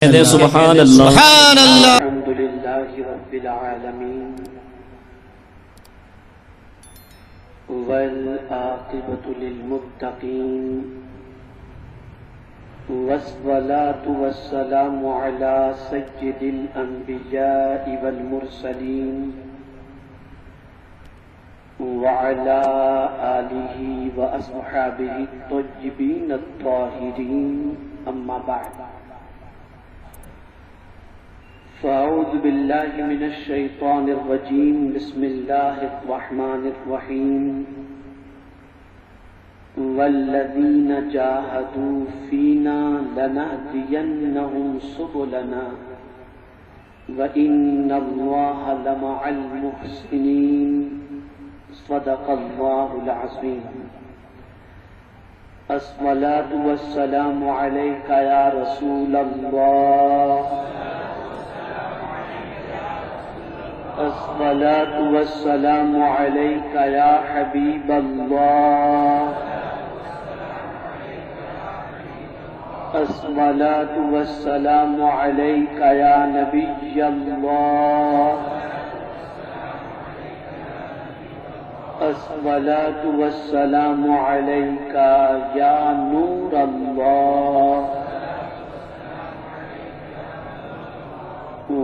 سبحان اللہ سبحان اللہ. الحمد لله رب العالمين والعاقبة للمتقين والصلاة والسلام على سيد الأنبياء والمرسلين وعلى آله وأصحابه الطيبين الطاهرين أما بعد فأعوذ بالله من الشيطان الرجيم بسم الله الرحمن الرحيم والذين جاهدوا فينا لنهدينهم سبلنا وإن الله لمع المحسنين صدق الله العظيم. الصلاة والسلام عليك يا رسول الله الصلاة والسلام عليك يا حبيب الله الصلاة والسلام عليك يا نبي الله الصلاة والسلام عليك يا نور الله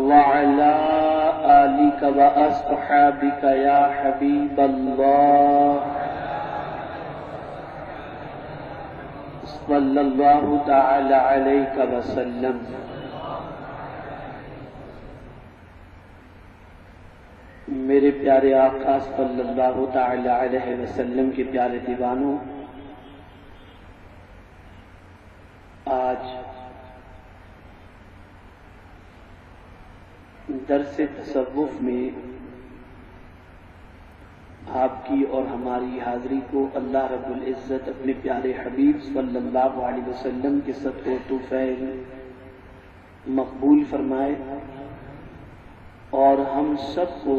وعلى آلك وأصحابك يا حبيب الله صلى الله تعالى عليك وسلم. میرے پیارے آقا صلی اللہ تعالی علیہ وسلم کے پیارے دیوانوں، آج درس تصوف میں آپ کی اور ہماری حاضری کو اللہ رب العزت اپنے پیارے حبیب صلی اللہ علیہ وسلم کے صدق و طفیل مقبول فرمائے، اور ہم سب کو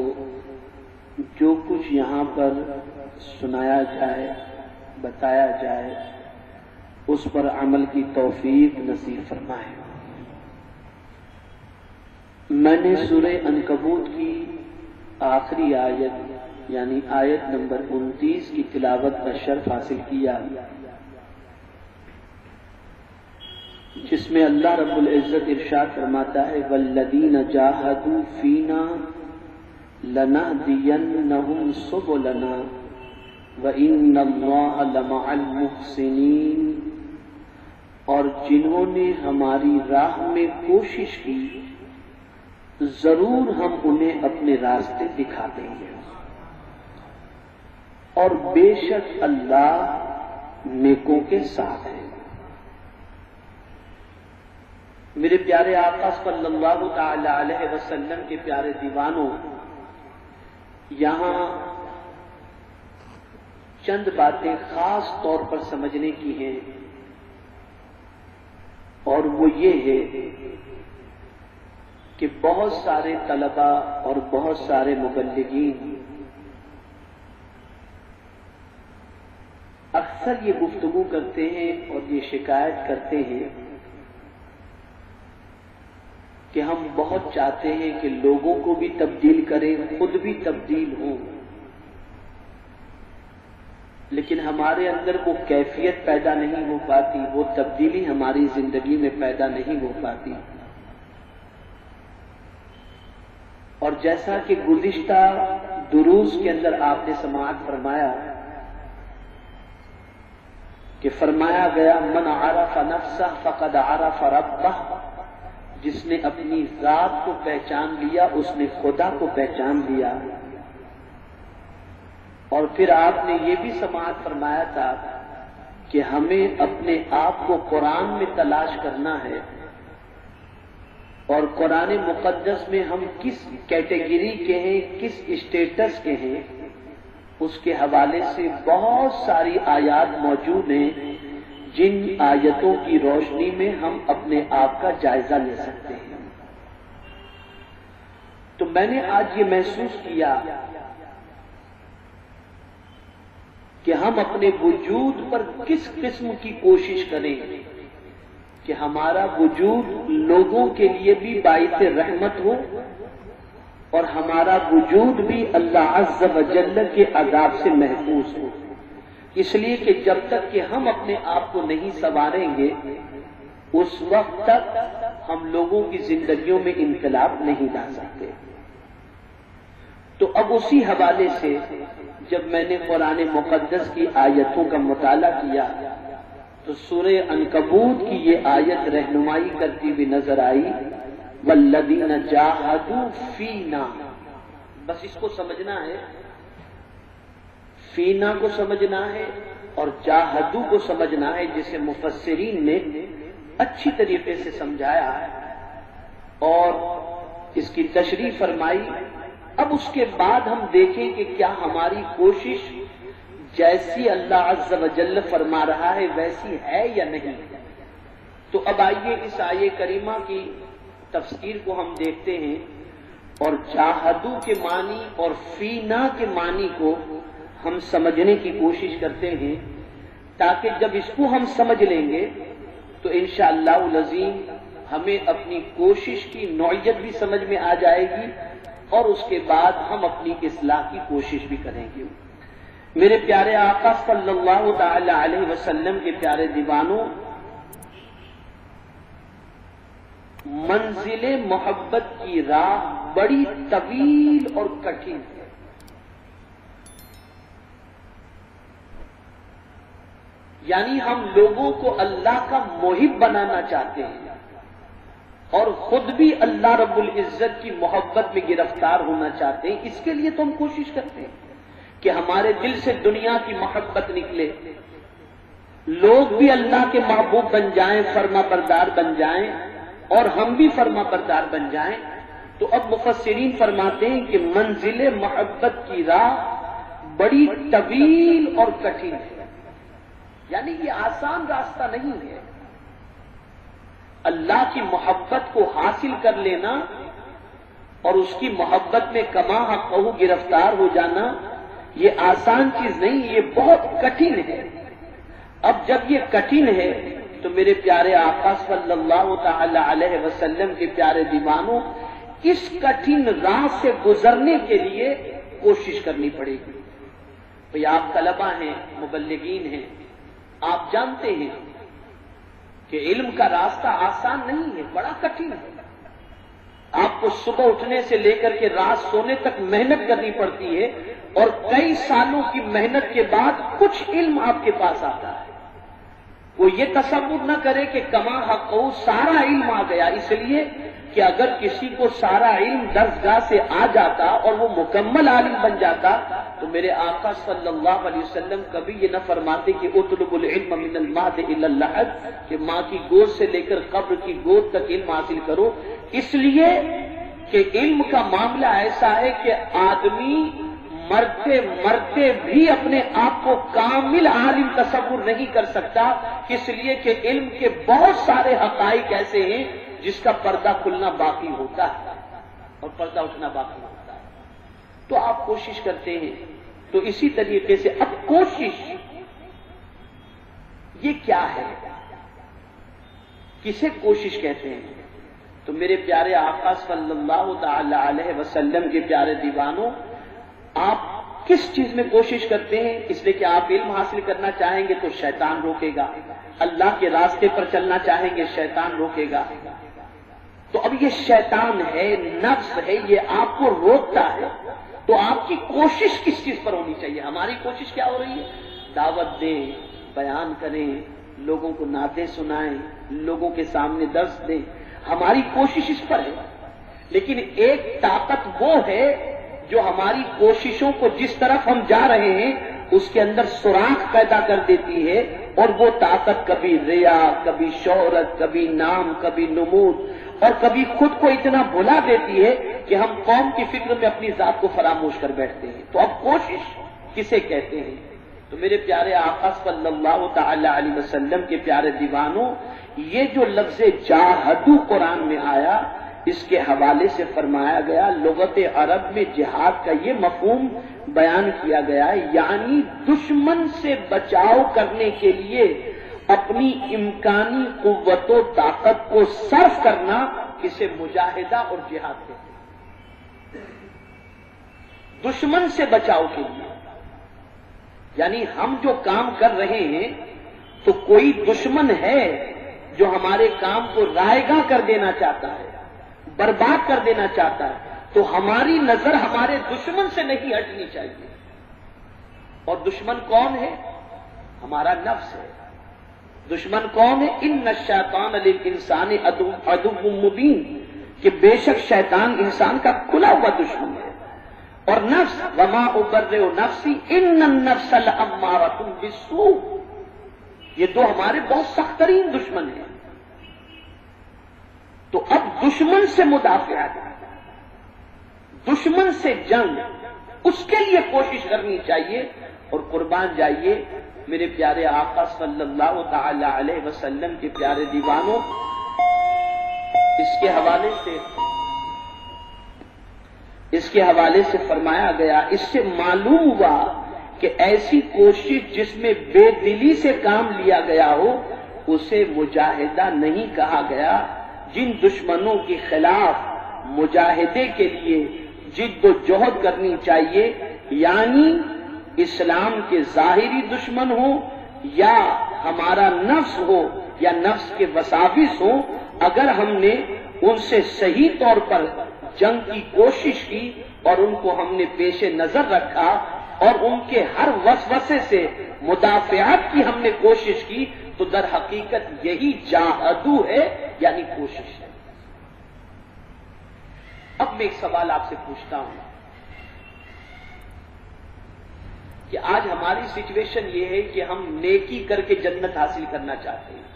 جو کچھ یہاں پر سنایا جائے، بتایا جائے، اس پر عمل کی توفیق نصیب فرمائے. میں نے سورہ عنکبوت کی آخری آیت یعنی آیت نمبر 29 کی تلاوت کا شرف حاصل کیا، جس میں اللہ رب العزت ارشاد فرماتا ہے وَالَّذِينَ جَاهَدُوا فِينَا لَنَهْدِيَنَّهُمْ سُبُلَنَا وَإِنَّ اللَّهَ لَمَعَ الْمُحْسِنِينَ، اور جنہوں نے ہماری راہ میں کوشش کی ضرور ہم انہیں اپنے راستے دکھا دیں گے، اور بے شک اللہ نیکوں کے ساتھ ہے. میرے پیارے آقا صلی اللہ تعالی علیہ وسلم کے پیارے دیوانوں، یہاں چند باتیں خاص طور پر سمجھنے کی ہیں، اور وہ یہ ہے کہ بہت سارے طلباء اور بہت سارے مبلغین اکثر یہ گفتگو کرتے ہیں اور یہ شکایت کرتے ہیں کہ ہم بہت چاہتے ہیں کہ لوگوں کو بھی تبدیل کریں، خود بھی تبدیل ہوں، لیکن ہمارے اندر وہ کیفیت پیدا نہیں ہو پاتی، وہ تبدیلی ہماری زندگی میں پیدا نہیں ہو پاتی. اور جیسا کہ گزشتہ دروس کے اندر آپ نے سماعت فرمایا کہ فرمایا گیا من عرف نفسہ فقد عرف ربہ، جس نے اپنی ذات کو پہچان لیا اس نے خدا کو پہچان لیا. اور پھر آپ نے یہ بھی سماعت فرمایا تھا کہ ہمیں اپنے آپ کو قرآن میں تلاش کرنا ہے، اور قرآن مقدس میں ہم کس کیٹیگری کے ہیں، کس اسٹیٹس کے ہیں، اس کے حوالے سے بہت ساری آیات موجود ہیں جن آیتوں کی روشنی میں ہم اپنے آپ کا جائزہ لے سکتے ہیں. تو میں نے آج یہ محسوس کیا کہ ہم اپنے وجود پر کس قسم کی کوشش کریں کہ کہ ہمارا وجود لوگوں کے لیے بھی باعث رحمت ہو اور ہمارا وجود بھی اللہ عز و جل کے عذاب سے محفوظ ہو. اس لیے کہ جب تک کہ ہم اپنے آپ کو نہیں سنواریں گے اس وقت تک ہم لوگوں کی زندگیوں میں انقلاب نہیں لا سکتے. تو اب اسی حوالے سے جب میں نے قرآن مقدس کی آیتوں کا مطالعہ کیا تو سورہ عنکبوت کی یہ آیت رہنمائی کرتی ہوئی نظر آئی، والذین جاہدوا فینا. بس اس کو سمجھنا ہے، فینا کو سمجھنا ہے اور جاہدوا کو سمجھنا ہے، جسے مفسرین نے اچھی طریقے سے سمجھایا ہے اور اس کی تشریح فرمائی. اب اس کے بعد ہم دیکھیں کہ کیا ہماری کوشش جیسی اللہ عز و جل فرما رہا ہے ویسی ہے یا نہیں. تو اب آئیے اس آیے کریمہ کی تفسیر کو ہم دیکھتے ہیں اور جاہدو کے معنی اور فینا کے معنی کو ہم سمجھنے کی کوشش کرتے ہیں، تاکہ جب اس کو ہم سمجھ لیں گے تو انشاءاللہ العظیم ہمیں اپنی کوشش کی نوعیت بھی سمجھ میں آ جائے گی اور اس کے بعد ہم اپنی اصلاح کی کوشش بھی کریں گے. میرے پیارے آقا صلی اللہ تعالی علیہ وسلم کے پیارے دیوانوں، منزل محبت کی راہ بڑی طویل اور کٹھن ہے. یعنی ہم لوگوں کو اللہ کا محب بنانا چاہتے ہیں اور خود بھی اللہ رب العزت کی محبت میں گرفتار ہونا چاہتے ہیں. اس کے لیے تو ہم کوشش کرتے ہیں کہ ہمارے دل سے دنیا کی محبت نکلے، لوگ بھی اللہ کے محبوب بن جائیں، فرما بردار بن جائیں اور ہم بھی فرما بردار بن جائیں. تو اب مفسرین فرماتے ہیں کہ منزل محبت کی راہ بڑی طویل اور کٹھن ہے. یعنی یہ آسان راستہ نہیں ہے. اللہ کی محبت کو حاصل کر لینا اور اس کی محبت میں کما حقہ گرفتار ہو جانا یہ آسان چیز نہیں، یہ بہت کٹھن ہے. اب جب یہ کٹھن ہے تو میرے پیارے آقا صلی اللہ تعالی علیہ وسلم کے پیارے دیوانوں، اس کٹھن راہ سے گزرنے کے لیے کوشش کرنی پڑے گی. بھئی آپ طلبہ ہیں، مبلغین ہیں، آپ جانتے ہیں کہ علم کا راستہ آسان نہیں ہے، بڑا کٹھن ہے. آپ کو صبح اٹھنے سے لے کر کے رات سونے تک محنت کرنی پڑتی ہے اور کئی سالوں کی محنت کے بعد کچھ علم آپ کے پاس آتا ہے. وہ یہ تصور نہ کرے کہ کما حقہ سارا علم آ گیا، اس لیے کہ اگر کسی کو سارا علم درسگاہ سے آ جاتا اور وہ مکمل عالم بن جاتا تو میرے آقا صلی اللہ علیہ وسلم کبھی یہ نہ فرماتے کہ اطلب العلم من المہد الی اللحد، کہ ماں کی گود سے لے کر قبر کی گود تک علم حاصل کرو. اس لیے کہ علم کا معاملہ ایسا ہے کہ آدمی مرتے مرتے بھی اپنے آپ کو کامل عالم تصور نہیں کر سکتا، اس لیے کہ علم کے بہت سارے حقائق ایسے ہیں جس کا پردہ کھلنا باقی ہوتا ہے اور پردہ اٹھنا باقی ہوتا ہے. تو آپ کوشش کرتے ہیں. تو اسی طریقے سے اب کوشش یہ کیا ہے، کسے کوشش کہتے ہیں؟ تو میرے پیارے آقا صلی اللہ تعالی علیہ وسلم کے پیارے دیوانوں، آپ کس چیز میں کوشش کرتے ہیں؟ اس لیے کہ آپ علم حاصل کرنا چاہیں گے تو شیطان روکے گا، اللہ کے راستے پر چلنا چاہیں گے شیطان روکے گا. تو اب یہ شیطان ہے، نفس ہے، یہ آپ کو روکتا ہے. تو آپ کی کوشش کس چیز پر ہونی چاہیے؟ ہماری کوشش کیا ہو رہی ہے؟ دعوت دیں، بیان کریں، لوگوں کو نعتیں سنائیں، لوگوں کے سامنے درس دیں. ہماری کوشش اس پر ہے. لیکن ایک طاقت وہ ہے جو ہماری کوششوں کو جس طرف ہم جا رہے ہیں اس کے اندر سوراخ پیدا کر دیتی ہے، اور وہ طاقت کبھی ریا، کبھی شہرت، کبھی نام، کبھی نمود اور کبھی خود کو اتنا بھلا دیتی ہے کہ ہم قوم کی فکر میں اپنی ذات کو فراموش کر بیٹھتے ہیں. تو اب کوشش کسے کہتے ہیں؟ تو میرے پیارے آقا صلی اللہ تعالی علیہ وسلم کے پیارے دیوانوں، یہ جو لفظ جاہدو قرآن میں آیا اس کے حوالے سے فرمایا گیا، لغت عرب میں جہاد کا یہ مفہوم بیان کیا گیا، یعنی دشمن سے بچاؤ کرنے کے لیے اپنی امکانی قوت و طاقت کو صرف کرنا، اسے مجاہدہ اور جہاد کہتے ہیں۔ دشمن سے بچاؤ کے لیے، یعنی ہم جو کام کر رہے ہیں تو کوئی دشمن ہے جو ہمارے کام کو رائیگاں کر دینا چاہتا ہے، برباد کر دینا چاہتا ہے، تو ہماری نظر ہمارے دشمن سے نہیں ہٹنی چاہیے۔ اور دشمن کون ہے؟ ہمارا نفس ہے۔ دشمن کون ہے؟ ان الشیطان للانسان عدو مبین، کہ بے شک شیطان انسان کا کھلا ہوا دشمن ہے۔ اور نفس، وما ابرئ نفسی ان النفس لامارۃ بالسوء، یہ دو ہمارے بہت سخت ترین دشمن ہیں۔ تو اب دشمن سے مدافعت، دشمن سے جنگ، اس کے لیے کوشش کرنی چاہیے۔ اور قربان جائیے میرے پیارے آقا صلی اللہ تعالی علیہ وسلم کے پیارے دیوانوں، اس کے حوالے سے فرمایا گیا، اس سے معلوم ہوا کہ ایسی کوشش جس میں بے دلی سے کام لیا گیا ہو اسے مجاہدہ نہیں کہا گیا۔ جن دشمنوں کے خلاف مجاہدے کے لیے جد و جہد کرنی چاہیے، یعنی اسلام کے ظاہری دشمن ہو یا ہمارا نفس ہو یا نفس کے وساوس ہو، اگر ہم نے ان سے صحیح طور پر جنگ کی کوشش کی اور ان کو ہم نے پیش نظر رکھا اور ان کے ہر وسوسے سے مدافعت کی ہم نے کوشش کی، تو در حقیقت یہی جاہدو ہے، یعنی کوشش ہے۔ اب میں ایک سوال آپ سے پوچھتا ہوں کہ آج ہماری سچویشن یہ ہے کہ ہم نیکی کر کے جنت حاصل کرنا چاہتے ہیں،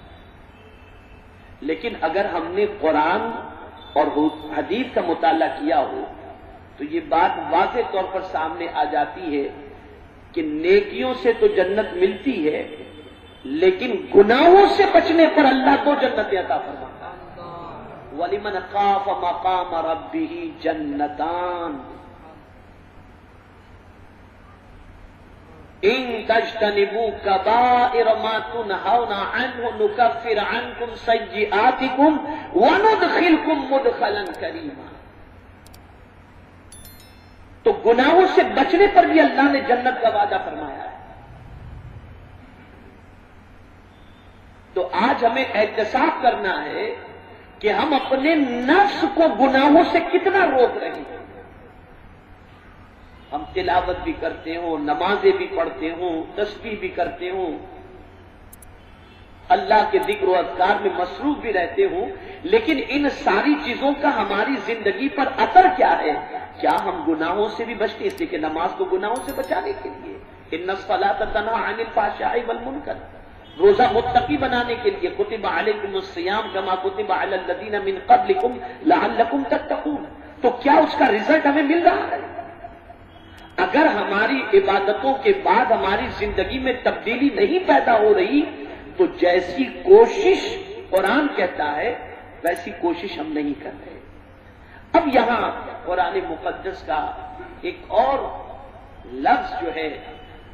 لیکن اگر ہم نے قرآن اور حدیث کا مطالعہ کیا ہو تو یہ بات واضح طور پر سامنے آ جاتی ہے کہ نیکیوں سے تو جنت ملتی ہے، لیکن گناہوں سے بچنے پر اللہ تو جنت عطا فرماتا ہے۔ وَلِمَنْ خَافَ مَقَامَ رَبِّهِ جَنَّتَانِ إِن تَجْتَنِبُوا كَبَائِرَ مَا تُنْهَوْنَ عَنْهُ نُكَفِّرْ عَنْكُمْ سَيِّئَاتِكُمْ وَنُدْخِلْكُمْ مُدْخَلًا كَرِيمًا۔ تو گناہوں سے بچنے پر بھی اللہ نے جنت کا وعدہ فرمایا ہے۔ تو آج ہمیں احتساب کرنا ہے کہ ہم اپنے نفس کو گناہوں سے کتنا روک رہے ہیں۔ ہم تلاوت بھی کرتے ہوں، نمازیں بھی پڑھتے ہوں، تسبیح بھی کرتے ہوں، اللہ کے ذکر و اذکار میں مصروف بھی رہتے ہوں، لیکن ان ساری چیزوں کا ہماری زندگی پر اثر کیا ہے؟ کیا ہم گناہوں سے بھی بچتے ہیں؟ اس لیے کہ نماز کو گناہوں سے بچانے کے لیے، ان الصلاۃ تنہی عن الفحشاء والمنکر، روزہ متقی بنانے کے لیے، کتب علیکم الصیام کما کتب علی الذین من قبلکم لعلکم تتقون۔ تو کیا اس کا رزلٹ ہمیں مل رہا ہے؟ اگر ہماری عبادتوں کے بعد ہماری زندگی میں تبدیلی نہیں پیدا ہو رہی تو جیسی کوشش قرآن کہتا ہے ویسی کوشش ہم نہیں کر رہے۔ اب یہاں قرآن مقدس کا ایک اور لفظ جو ہے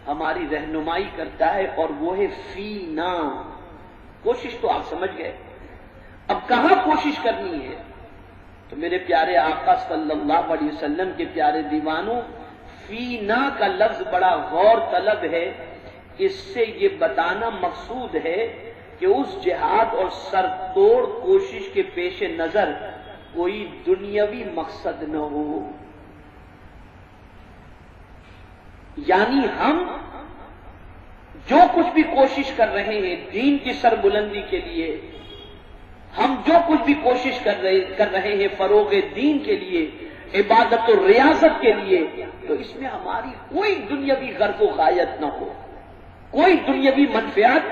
ہماری رہنمائی کرتا ہے اور وہ ہے فینا۔ کوشش تو آپ سمجھ گئے، اب کہاں کوشش کرنی ہے؟ تو میرے پیارے آقا صلی اللہ علیہ وسلم کے پیارے دیوانوں، فینا کا لفظ بڑا غور طلب ہے۔ اس سے یہ بتانا مقصود ہے کہ اس جہاد اور سر توڑ کوشش کے پیش نظر کوئی دنیاوی مقصد نہ ہو، یعنی ہم جو کچھ بھی کوشش کر رہے ہیں دین کی سربلندی کے لیے، ہم جو کچھ بھی کوشش کر رہے ہیں فروغ دین کے لیے، عبادت و ریاضت کے لیے، تو اس میں ہماری کوئی دنیاوی غرض و غایت نہ ہو، کوئی دنیاوی منفعت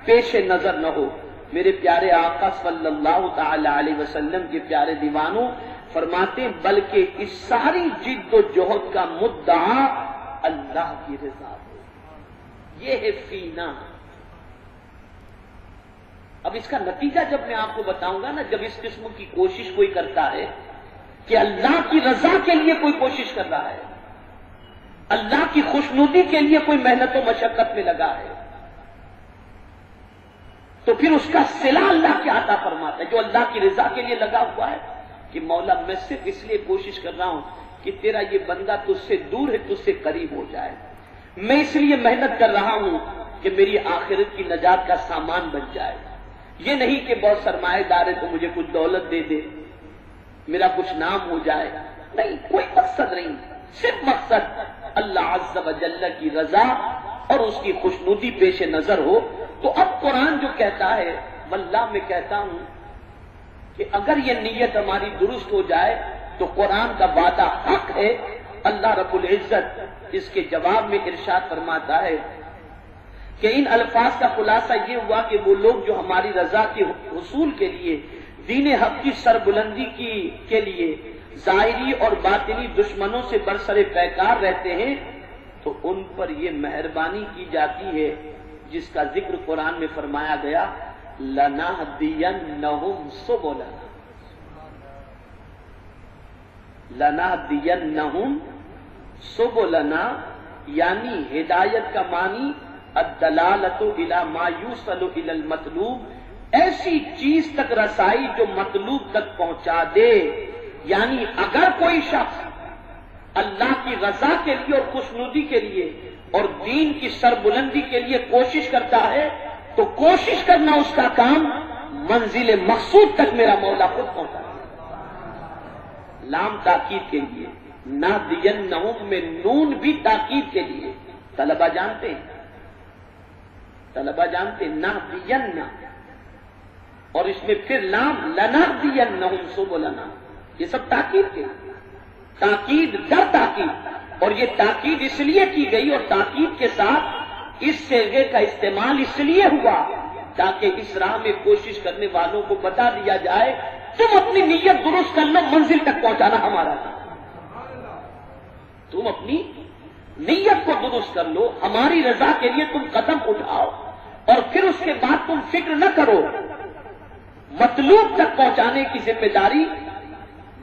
پیش نظر نہ ہو۔ میرے پیارے آقا صلی اللہ تعالی علیہ وسلم کے پیارے دیوانوں فرماتے ہیں بلکہ اس ساری جد و جہد کا مدعا اللہ کی رضا ہو، یہ ہے فینا۔ اب اس کا نتیجہ جب میں آپ کو بتاؤں گا نا، جب اس قسم کی کوشش کوئی کرتا ہے کہ اللہ کی رضا کے لیے کوئی کوشش کر رہا ہے، اللہ کی خوشنودی کے لیے کوئی محنت و مشقت میں لگا ہے، تو پھر اس کا صلہ اللہ کیا عطا فرماتا ہے جو اللہ کی رضا کے لیے لگا ہوا ہے کہ مولا میں صرف اس لیے کوشش کر رہا ہوں کہ تیرا یہ بندہ تجھ سے دور ہے، تجھ سے قریب ہو جائے، میں اس لیے محنت کر رہا ہوں کہ میری آخرت کی نجات کا سامان بن جائے، یہ نہیں کہ بہت سرمایہ دار ہے تو مجھے کچھ دولت دے دے، میرا کچھ نام ہو جائے، نہیں، کوئی مقصد نہیں، صرف مقصد اللہ عز و جل کی رضا اور اس کی خوشنودی پیش نظر ہو۔ تو اب قرآن جو کہتا ہے، واللہ میں کہتا ہوں کہ اگر یہ نیت ہماری درست ہو جائے تو قرآن کا وعدہ حق ہے۔ اللہ رب العزت اس کے جواب میں ارشاد فرماتا ہے کہ ان الفاظ کا خلاصہ یہ ہوا کہ وہ لوگ جو ہماری رضا کے حصول کے لیے دین حق کی سربلندی کے لیے ظاہری اور باطنی دشمنوں سے برسر پیکار رہتے ہیں تو ان پر یہ مہربانی کی جاتی ہے جس کا ذکر قرآن میں فرمایا گیا، لَنَهْدِيَنَّهُمْ سُبُلَنَا، لَنَهْدِيَنَّهُمْ سُبُلَنَا، یعنی ہدایت کا معنی الدلالۃ الی ما یوصل الی المطلوب، ایسی چیز تک رسائی جو مطلوب تک پہنچا دے، یعنی اگر کوئی شخص اللہ کی رضا کے لیے اور خوشنودی کے لیے اور دین کی سربلندی کے لیے کوشش کرتا ہے تو کوشش کرنا اس کا کام منزل مقصود تک میرا مولا خود پہنچا دے۔ لام تاکید کے لیے، نَهْدِيَنَّهُمْ میں نون بھی تاکید کے لیے، طلبہ جانتے ہیں، طلبہ جانتے ہیں نَهْدِيَنَّ، اور اس میں پھر لام لَنَهْدِيَنَّهُمْ سُبُلَنَا، یہ سب تاکید کے لیے، تاکید در تاکید، اور یہ تاکید اس لیے کی گئی اور تاکید کے ساتھ اس صیغے کا استعمال اس لیے ہوا تاکہ اس راہ میں کوشش کرنے والوں کو بتا دیا جائے تم اپنی نیت درست کر لو، منزل تک پہنچانا ہمارا کام، تم اپنی نیت کو درست کر لو، ہماری رضا کے لیے تم قدم اٹھاؤ اور پھر اس کے بعد تم فکر نہ کرو، مطلوب تک پہنچانے کی ذمہ داری،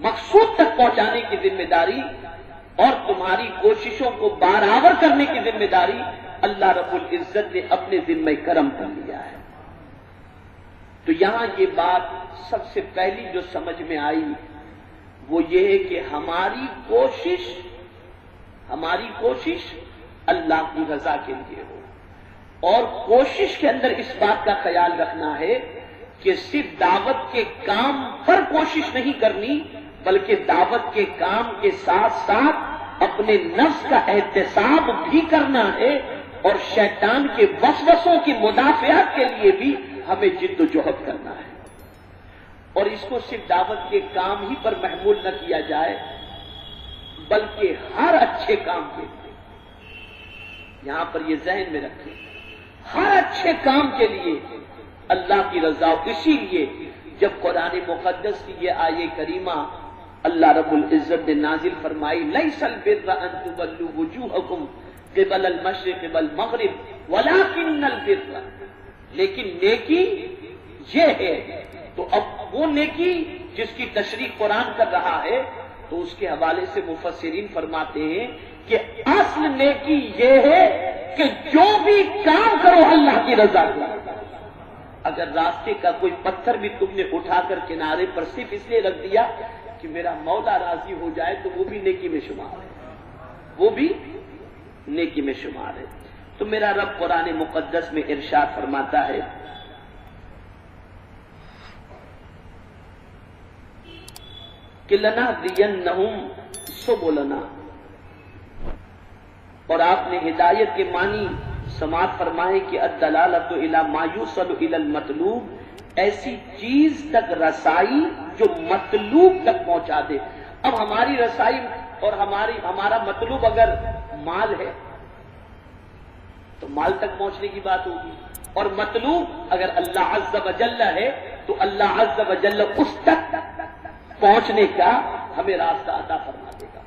مقصود تک پہنچانے کی ذمہ داری اور تمہاری کوششوں کو برابر کرنے کی ذمہ داری اللہ رب العزت نے اپنے ذمہ کرم کر لیا ہے۔ تو یہاں یہ بات سب سے پہلی جو سمجھ میں آئی وہ یہ ہے کہ ہماری کوشش اللہ کی رضا کے لیے ہو، اور کوشش کے اندر اس بات کا خیال رکھنا ہے کہ صرف دعوت کے کام پر کوشش نہیں کرنی بلکہ دعوت کے کام کے ساتھ ساتھ اپنے نفس کا احتساب بھی کرنا ہے اور شیطان کے وسوسوں کی مدافعت کے لیے بھی ہمیں جد و جہد کرنا ہے، اور اس کو صرف دعوت کے کام ہی پر محمول نہ کیا جائے بلکہ ہر اچھے کام کے لیے، یہاں پر یہ ذہن میں رکھیں، ہر اچھے کام کے لیے اللہ کی رضا۔ اسی لیے جب قرآن مقدس کی یہ آیے کریمہ اللہ رب العزت نے نازل فرمائی، لیس البر ان تولوا وجوہکم قبل المشرق والمغرب ولکن البر، لیکن نیکی یہ ہے، تو اب وہ نیکی جس کی تشریح قرآن کر رہا ہے تو اس کے حوالے سے مفسرین فرماتے ہیں کہ اصل نیکی یہ ہے کہ جو بھی کام کرو اللہ کی رضا کے لیے۔ اگر راستے کا کوئی پتھر بھی تم نے اٹھا کر کنارے پر صرف اس لیے رکھ دیا کہ میرا مولا راضی ہو جائے تو وہ بھی نیکی میں شمار ہے، وہ بھی نیکی میں شمار ہے۔ تو میرا رب قرآن مقدس میں ارشاد فرماتا ہے کہ لَنَهْدِيَنَّهُمْ سُبُلَنَا، اور آپ نے ہدایت کے معنی سماعت فرمائے کہ الدلالۃ الی ما یوصل الی المطلوب، ایسی چیز تک رسائی جو مطلوب تک پہنچا دے۔ اب ہماری رسائی اور ہمارا مطلوب اگر مال ہے تو مال تک پہنچنے کی بات ہوگی، اور مطلوب اگر اللہ عز و جل ہے تو اللہ عز و جل اس تک پہنچنے کا ہمیں راستہ عطا فرما دے گا۔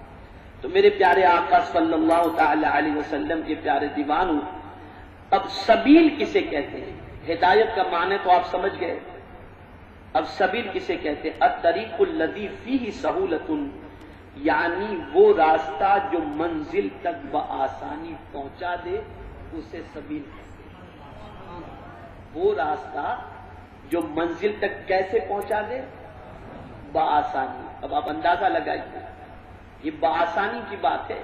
تو میرے پیارے آقا صلی اللہ تعالی علیہ وسلم کے پیارے دیوانوں، اب سبیل کسے کہتے ہیں؟ ہدایت کا معنی تو آپ سمجھ گئے، اب سبیل کسے کہتے ہیں؟ الطریق الذی فیہ سہولۃ، یعنی وہ راستہ جو منزل تک بآسانی پہنچا دے اسے سبیل کہتے ہیں۔ وہ راستہ جو منزل تک کیسے پہنچا دے؟ بآسانی. اب آپ اندازہ لگائیے، یہ بآسانی کی بات ہے.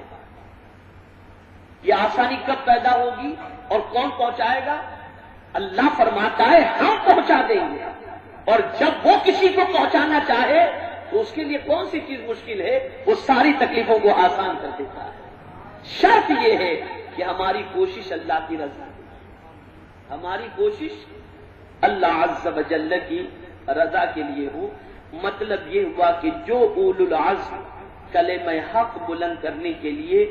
یہ آسانی کب پیدا ہوگی اور کون پہنچائے گا؟ اللہ فرماتا ہے ہم پہنچا دیں گے. اور جب وہ کسی کو پہنچانا چاہے تو اس کے لیے کون سی چیز مشکل ہے؟ وہ ساری تکلیفوں کو آسان کر دیتا ہے. شرط یہ ہے کہ ہماری کوشش اللہ کی رضا ہے، ہماری کوشش اللہ عز و جل کی رضا کے لیے ہو. مطلب یہ ہوا کہ جو اولو العزم کلمہ حق بلند کرنے کے لیے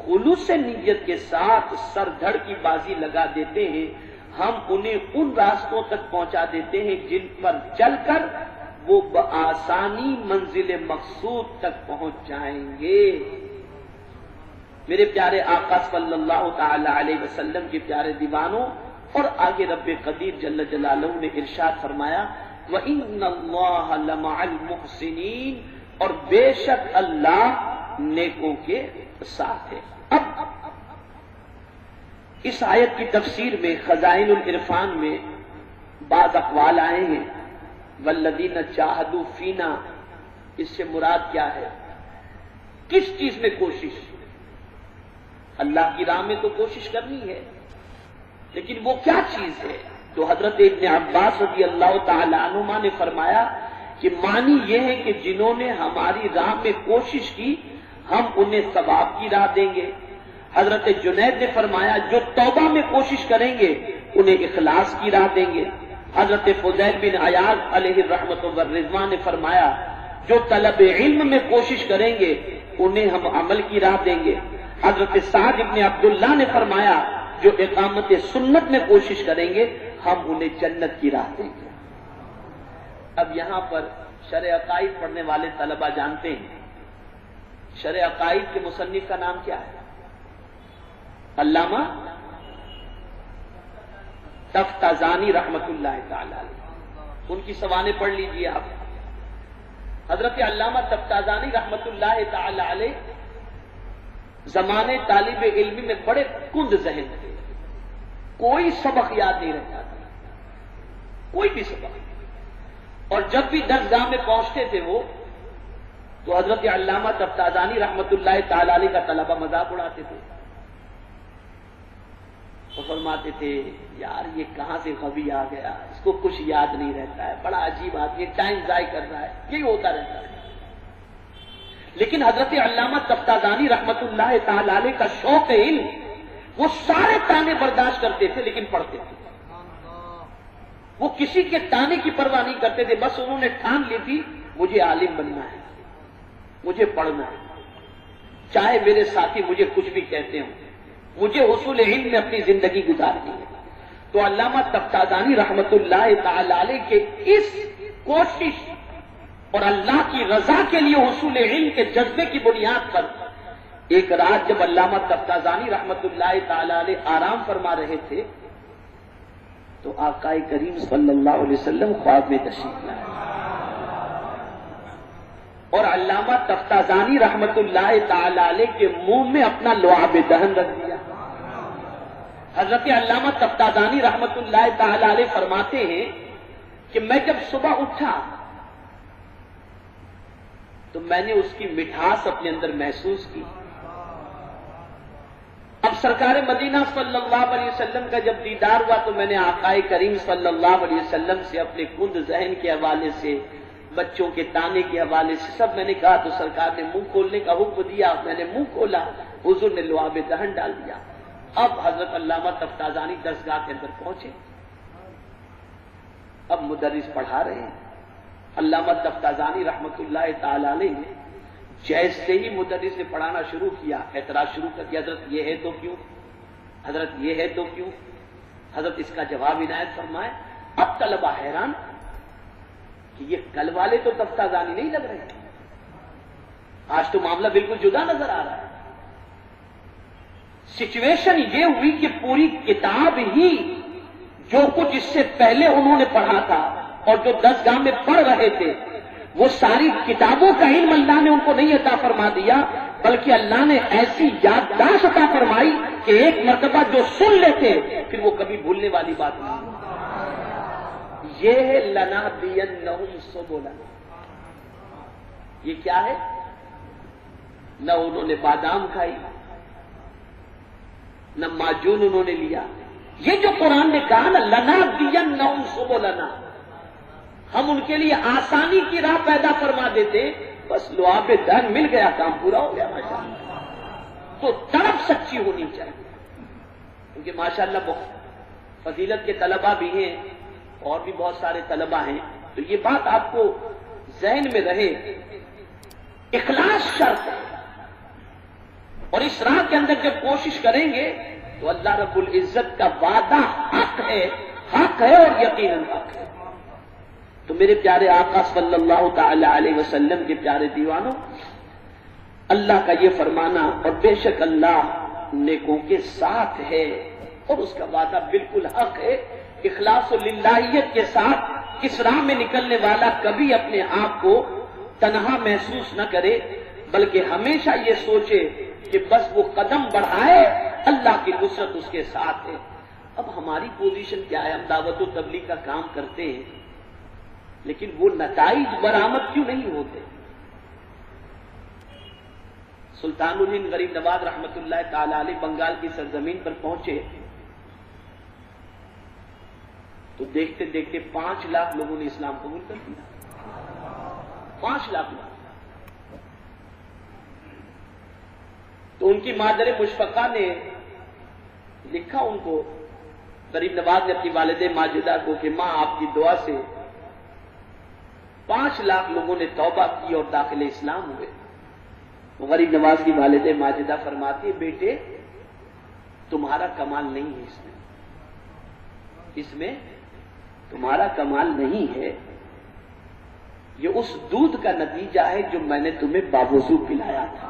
خلوص نیت کے ساتھ سر دھڑ کی بازی لگا دیتے ہیں، ہم انہیں ان راستوں تک پہنچا دیتے ہیں جن پر چل کر وہ بآسانی منزل مقصود تک پہنچ جائیں گے. میرے پیارے آقا صلی اللہ تعالی علیہ وسلم کے پیارے دیوانوں، اور آگے رب قدیر جل جلالہ نے ارشاد فرمایا وَإِنَّ اللَّهَ لَمَعَ الْمُحْسِنِينَ، اور بے شک اللہ نیکوں کے ساتھ ہے. اب اس آیت کی تفسیر میں خزائن العرفان میں بعض اقوال آئے ہیں. وَالَّذِينَ جَاهَدُوا فِينَا، اس سے مراد کیا ہے؟ کس چیز میں کوشش؟ اللہ کی راہ میں تو کوشش کرنی ہے، لیکن وہ کیا چیز ہے؟ تو حضرت ابن عباس رضی اللہ تعالی عنہما نے فرمایا کہ معنی یہ ہے کہ جنہوں نے ہماری راہ میں کوشش کی ہم انہیں ثواب کی راہ دیں گے. حضرت جنید نے فرمایا جو توبہ میں کوشش کریں گے انہیں اخلاص کی راہ دیں گے. حضرت فضیل بن عیاض علیہ الرحمۃ والرضوان نے فرمایا جو طلب علم میں کوشش کریں گے انہیں ہم عمل کی راہ دیں گے. حضرت سعد بن عبداللہ نے فرمایا جو اقامت سنت میں کوشش کریں گے ہم انہیں جنت کی راہ دیں گے. اب یہاں پر شرع عقائد پڑھنے والے طلبہ جانتے ہیں شرع عقائد کے مصنف کا نام کیا ہے؟ علامہ تفتازانی رحمت اللہ تعالی علیہ. ان کی سوانح پڑھ لیجئے آپ. حضرت علامہ تفتازانی رحمت اللہ تعالی علیہ زمانے طالب علم میں بڑے کند ذہن تھے. کوئی سبق یاد نہیں رہتا تھا، کوئی بھی سبق. اور جب بھی درسگاہ میں پہنچتے تھے وہ تو حضرت علامہ تفتازانی رحمت اللہ تعالی علیہ کا طلبہ مذاق اڑاتے تھے. وہ فرماتے تھے یار یہ کہاں سے غبی آ گیا، اس کو کچھ یاد نہیں رہتا ہے، بڑا عجیب آدمی، ٹائم ضائع کر رہا ہے. یہی ہوتا رہتا ہے. لیکن حضرت علامہ تفتازانی رحمت اللہ تعالی علیہ کا شوق علم، وہ سارے تانے برداشت کرتے تھے لیکن پڑھتے تھے. وہ کسی کے تانے کی پرواہ نہیں کرتے تھے. بس انہوں نے ٹھان لی تھی مجھے عالم بننا ہے، مجھے پڑھنا ہے، چاہے میرے ساتھی مجھے کچھ بھی کہتے ہوں، مجھے حصول علم میں اپنی زندگی گزارنی ہے. تو علامہ تفتازانی رحمت اللہ تعالی علیہ کے اس کوشش اور اللہ کی رضا کے لیے حصول علم کے جذبے کی بنیاد پر ایک رات جب علامہ تفتازانی رحمت اللہ تعالی علیہ آرام فرما رہے تھے تو آقا کریم صلی اللہ علیہ وسلم خواب میں تشریف لائے اور علامہ تفتازانی رحمت اللہ تعالی علیہ کے منہ میں اپنا لعاب دہن رکھ دیا. حضرت علامہ تفتازانی رحمت اللہ تعالی علیہ فرماتے ہیں کہ میں جب صبح اٹھا تو میں نے اس کی مٹھاس اپنے اندر محسوس کی. اب سرکار مدینہ صلی اللہ علیہ وسلم کا جب دیدار ہوا تو میں نے آقا کریم صلی اللہ علیہ وسلم سے اپنے کند ذہن کے حوالے سے، بچوں کے تانے کے حوالے سے سب میں نے کہا. تو سرکار نے منہ کھولنے کا حکم دیا، میں نے منہ کھولا، حضور نے لعاب دہن ڈال دیا. اب حضرت علامہ تفتازانی درسگاہ کے اندر پہنچے. اب مدرس پڑھا رہے ہیں. علامہ تفتازانی رحمت اللہ تعالی علیہ نے جیسے ہی مدرس نے پڑھانا شروع کیا اعتراض شروع کر دیا، حضرت یہ ہے تو کیوں، حضرت یہ ہے تو کیوں. حضرت اس کا جواب عنایت فرمائے. اب طلبہ حیران کہ یہ کل والے تو تفتازانی نہیں لگ رہے، آج تو معاملہ بالکل جدا نظر آ رہا ہے. سچویشن یہ ہوئی کہ پوری کتاب ہی جو کچھ اس سے پہلے انہوں نے پڑھا تھا اور جو درسگاہ میں پڑھ رہے تھے وہ ساری کتابوں کا علم اللہ نے ان کو نہیں عطا فرما دیا، بلکہ اللہ نے ایسی یادداشت عطا فرمائی کہ ایک مرتبہ جو سن لیتے پھر وہ کبھی بھولنے والی بات نہیں. یہ ہے لنہدینہم سبلنا. یہ کیا ہے؟ نہ انہوں نے بادام کھائی، نہ معجون انہوں نے لیا. یہ جو قرآن نے کہا نا لنہدینہم سبلنا، ہم ان کے لیے آسانی کی راہ پیدا فرما دیتے، بس لعاب دہن مل گیا، کام پورا ہو گیا ماشاءاللہ. تو طرف سچی ہونی چاہیے، کیونکہ ماشاءاللہ بہت فضیلت کے طلبہ بھی ہیں اور بھی بہت سارے طلبہ ہیں. تو یہ بات آپ کو ذہن میں رہے، اخلاص شرط ہے، اور اس راہ کے اندر جب کوشش کریں گے تو اللہ رب العزت کا وعدہ حق ہے اور یقیناً حق ہے. تو میرے پیارے آقا صلی اللہ تعالی علیہ وسلم کے پیارے دیوانوں، اللہ کا یہ فرمانا، اور بے شک اللہ نیکوں کے ساتھ ہے، اور اس کا وعدہ بالکل حق ہے. اخلاص و للہیت کے ساتھ اس راہ میں نکلنے والا کبھی اپنے آپ کو تنہا محسوس نہ کرے، بلکہ ہمیشہ یہ سوچے کہ بس وہ قدم بڑھائے، اللہ کی نصرت اس کے ساتھ ہے. اب ہماری پوزیشن کیا ہے؟ ہم دعوت و تبلیغ کا کام کرتے ہیں، لیکن وہ نتائج برآمد کیوں نہیں ہوتے؟ سلطان الہند غریب نواز رحمت اللہ تعالی علیہ بنگال کی سرزمین پر پہنچے تو دیکھتے دیکھتے 5 لاکھ لوگوں نے اسلام قبول کر لیا. 5 لاکھ لوگ. تو ان کی مادر مشفقہ نے لکھا ان کو، غریب نواز نے اپنی والدہ ماجدہ کو، کہ ماں آپ کی دعا سے 5 لاکھ لوگوں نے توبہ کی اور داخل اسلام ہوئے. غریب نواز کی والدہ ماجدہ فرماتی ہے، بیٹے تمہارا کمال نہیں ہے، اس میں تمہارا کمال نہیں ہے، یہ اس دودھ کا نتیجہ ہے جو میں نے تمہیں باوضو پلایا تھا.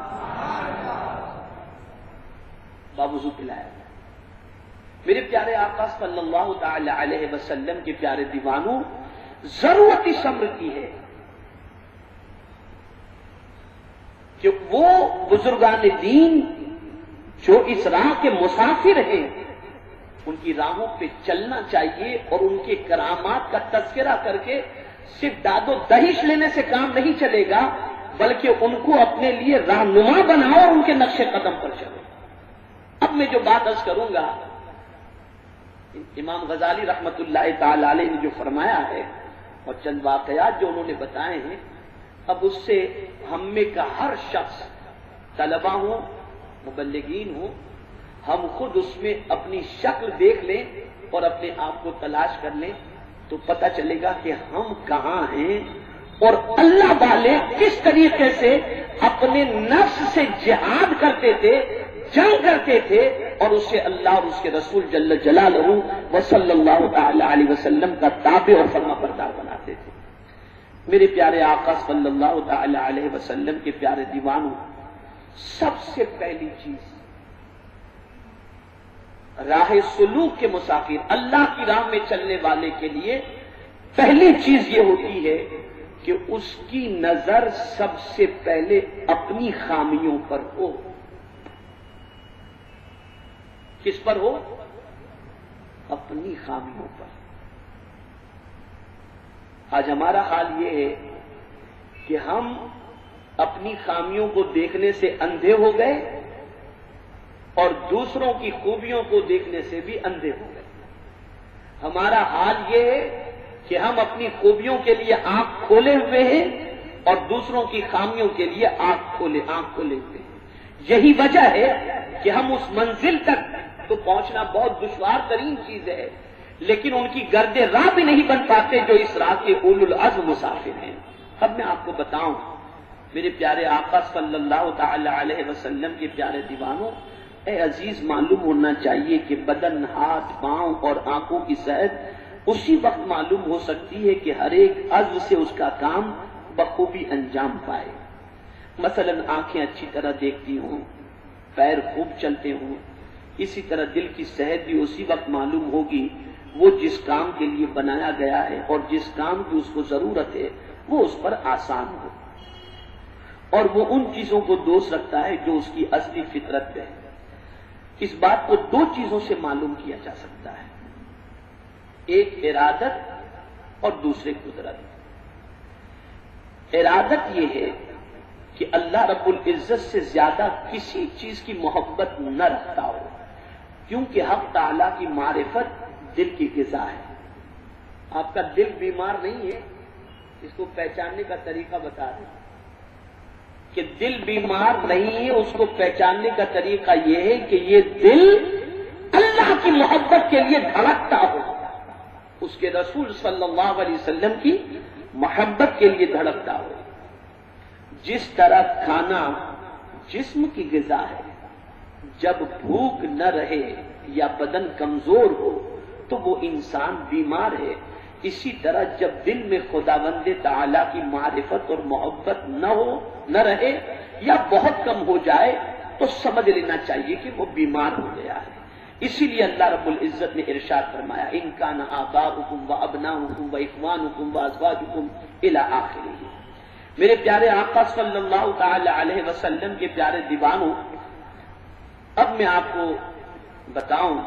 باوضو پلایا تھا. میرے پیارے آقا صلی اللہ تعالی علیہ وسلم کے پیارے دیوانوں، ضرورت اس امر کی ہے کہ وہ بزرگان دین جو اس راہ کے مسافر ہیں، ان کی راہوں پہ چلنا چاہیے، اور ان کے کرامات کا تذکرہ کر کے صرف داد و دہش لینے سے کام نہیں چلے گا، بلکہ ان کو اپنے لیے رہنما بناؤ اور ان کے نقش قدم پر چلو. اب میں جو بات عرض کروں گا، امام غزالی رحمت اللہ تعالی علیہ نے جو فرمایا ہے اور چند واقعات جو انہوں نے بتائے ہیں، اب اس سے ہم میں کا ہر شخص، طلبہ ہوں، مبلغین ہوں، ہم خود اس میں اپنی شکل دیکھ لیں اور اپنے آپ کو تلاش کر لیں تو پتہ چلے گا کہ ہم کہاں ہیں، اور اللہ والے کس طریقے سے اپنے نفس سے جہاد کرتے تھے، جنگ کرتے تھے، اور اسے اللہ اور اس کے رسول جل جلالہ و صلی اللہ تعالی علیہ وسلم کا تابع اور فرما بردار بناتے تھے. میرے پیارے آقا صلی اللہ تعالی علیہ وسلم کے پیارے دیوانوں، سب سے پہلی چیز راہ سلوک کے مسافر، اللہ کی راہ میں چلنے والے کے لیے پہلی چیز یہ ہوتی ہے کہ اس کی نظر سب سے پہلے اپنی خامیوں پر ہو. کس پر ہو؟ اپنی خامیوں پر. آج ہمارا حال یہ ہے کہ ہم اپنی خامیوں کو دیکھنے سے اندھے ہو گئے اور دوسروں کی خوبیوں کو دیکھنے سے بھی اندھے ہو گئے. ہمارا حال یہ ہے کہ ہم اپنی خوبیوں کے لیے آنکھ کھولے ہوئے ہیں اور دوسروں کی خامیوں کے لیے آنکھ کھولے ہوئے ہیں. یہی وجہ ہے کہ ہم اس منزل تک تو پہنچنا بہت دشوار ترین چیز ہے، لیکن ان کی گرد راہ بھی نہیں بن پاتے جو اس راہ کے اولو العزم مسافر ہیں. اب میں آپ کو بتاؤں، میرے پیارے آقا صلی اللہ تعالی علیہ وسلم کے پیارے دیوانوں، اے عزیز، معلوم ہونا چاہیے کہ بدن، ہاتھ، پاؤں اور آنکھوں کی صحت اسی وقت معلوم ہو سکتی ہے کہ ہر ایک عضو سے اس کا کام بخوبی انجام پائے. مثلا آنکھیں اچھی طرح دیکھتی ہوں، پیر خوب چلتے ہوں، اسی طرح دل کی صحت بھی اسی وقت معلوم ہوگی وہ جس کام کے لیے بنایا گیا ہے اور جس کام کی اس کو ضرورت ہے وہ اس پر آسان ہو، اور وہ ان چیزوں کو دوست رکھتا ہے جو اس کی اصلی فطرت ہے. اس بات کو 2 چیزوں سے معلوم کیا جا سکتا ہے، ایک ارادت اور دوسرے قدرت۔ ارادت یہ ہے کہ اللہ رب العزت سے زیادہ کسی چیز کی محبت نہ رکھتا ہو، کیونکہ حق تعالیٰ کی معرفت دل کی غذا ہے۔ آپ کا دل بیمار نہیں ہے، اس کو پہچاننے کا طریقہ بتا رہے ہیں کہ دل بیمار نہیں ہے، اس کو پہچاننے کا طریقہ یہ ہے کہ یہ دل اللہ کی محبت کے لیے دھڑکتا ہو، اس کے رسول صلی اللہ علیہ وسلم کی محبت کے لیے دھڑکتا ہو۔ جس طرح کھانا جسم کی غذا ہے، جب بھوک نہ رہے یا بدن کمزور ہو تو وہ انسان بیمار ہے۔ اسی طرح جب دل میں خداوند تعالیٰ کی معرفت اور محبت نہ رہے یا بہت کم ہو جائے تو سمجھ لینا چاہیے کہ وہ بیمار ہو گیا ہے۔ اسی لیے اللہ رب العزت نے ارشاد فرمایا ان کان آباؤکم وابناؤکم واخوانکم وازواجکم الی آخرہ۔ میرے پیارے آقا صلی اللہ تعالی علیہ وسلم کے پیارے دیوانوں، اب میں آپ کو بتاؤں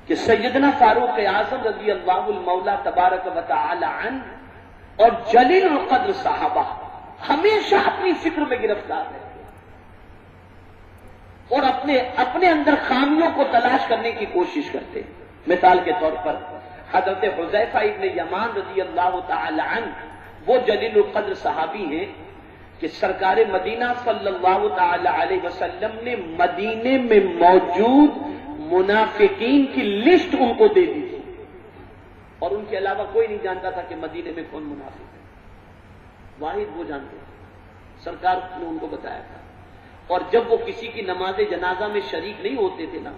کہ سیدنا فاروق اعظم رضی اللہ المولا تبارک و تعالی عنہ اور جلیل القدر صحابہ ہمیشہ اپنی فکر میں گرفتار رہتے اور اپنے اندر خامیوں کو تلاش کرنے کی کوشش کرتے۔ مثال کے طور پر حضرت حذیفہ ابن یمان رضی اللہ تعالی عنہ وہ جلیل القدر صحابی ہیں کہ سرکار مدینہ صلی اللہ تعالی علیہ وسلم نے مدینے میں موجود منافقین کی لسٹ ان کو دے دی تھی، اور ان کے علاوہ کوئی نہیں جانتا تھا کہ مدینے میں کون منافق ہے، واحد وہ جانتے تھے، سرکار نے ان کو بتایا تھا۔ اور جب وہ کسی کی نماز جنازہ میں شریک نہیں ہوتے تھے نا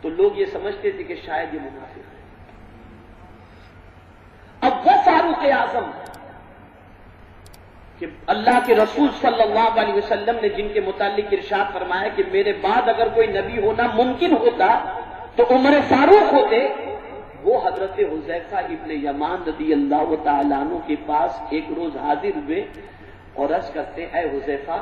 تو لوگ یہ سمجھتے تھے کہ شاید یہ منافق ہے۔ اب وہ فاروق اعظم کہ اللہ کے رسول صلی اللہ علیہ وسلم نے جن کے متعلق ارشاد فرمایا کہ میرے بعد اگر کوئی نبی ہونا ممکن ہوتا تو عمر فاروق ہوتے، وہ حضرت حذیفہ ابن یمان رضی اللہ تعالیٰ عنہ کے پاس ایک روز حاضر ہوئے اور عرض کرتے اے حذیفہ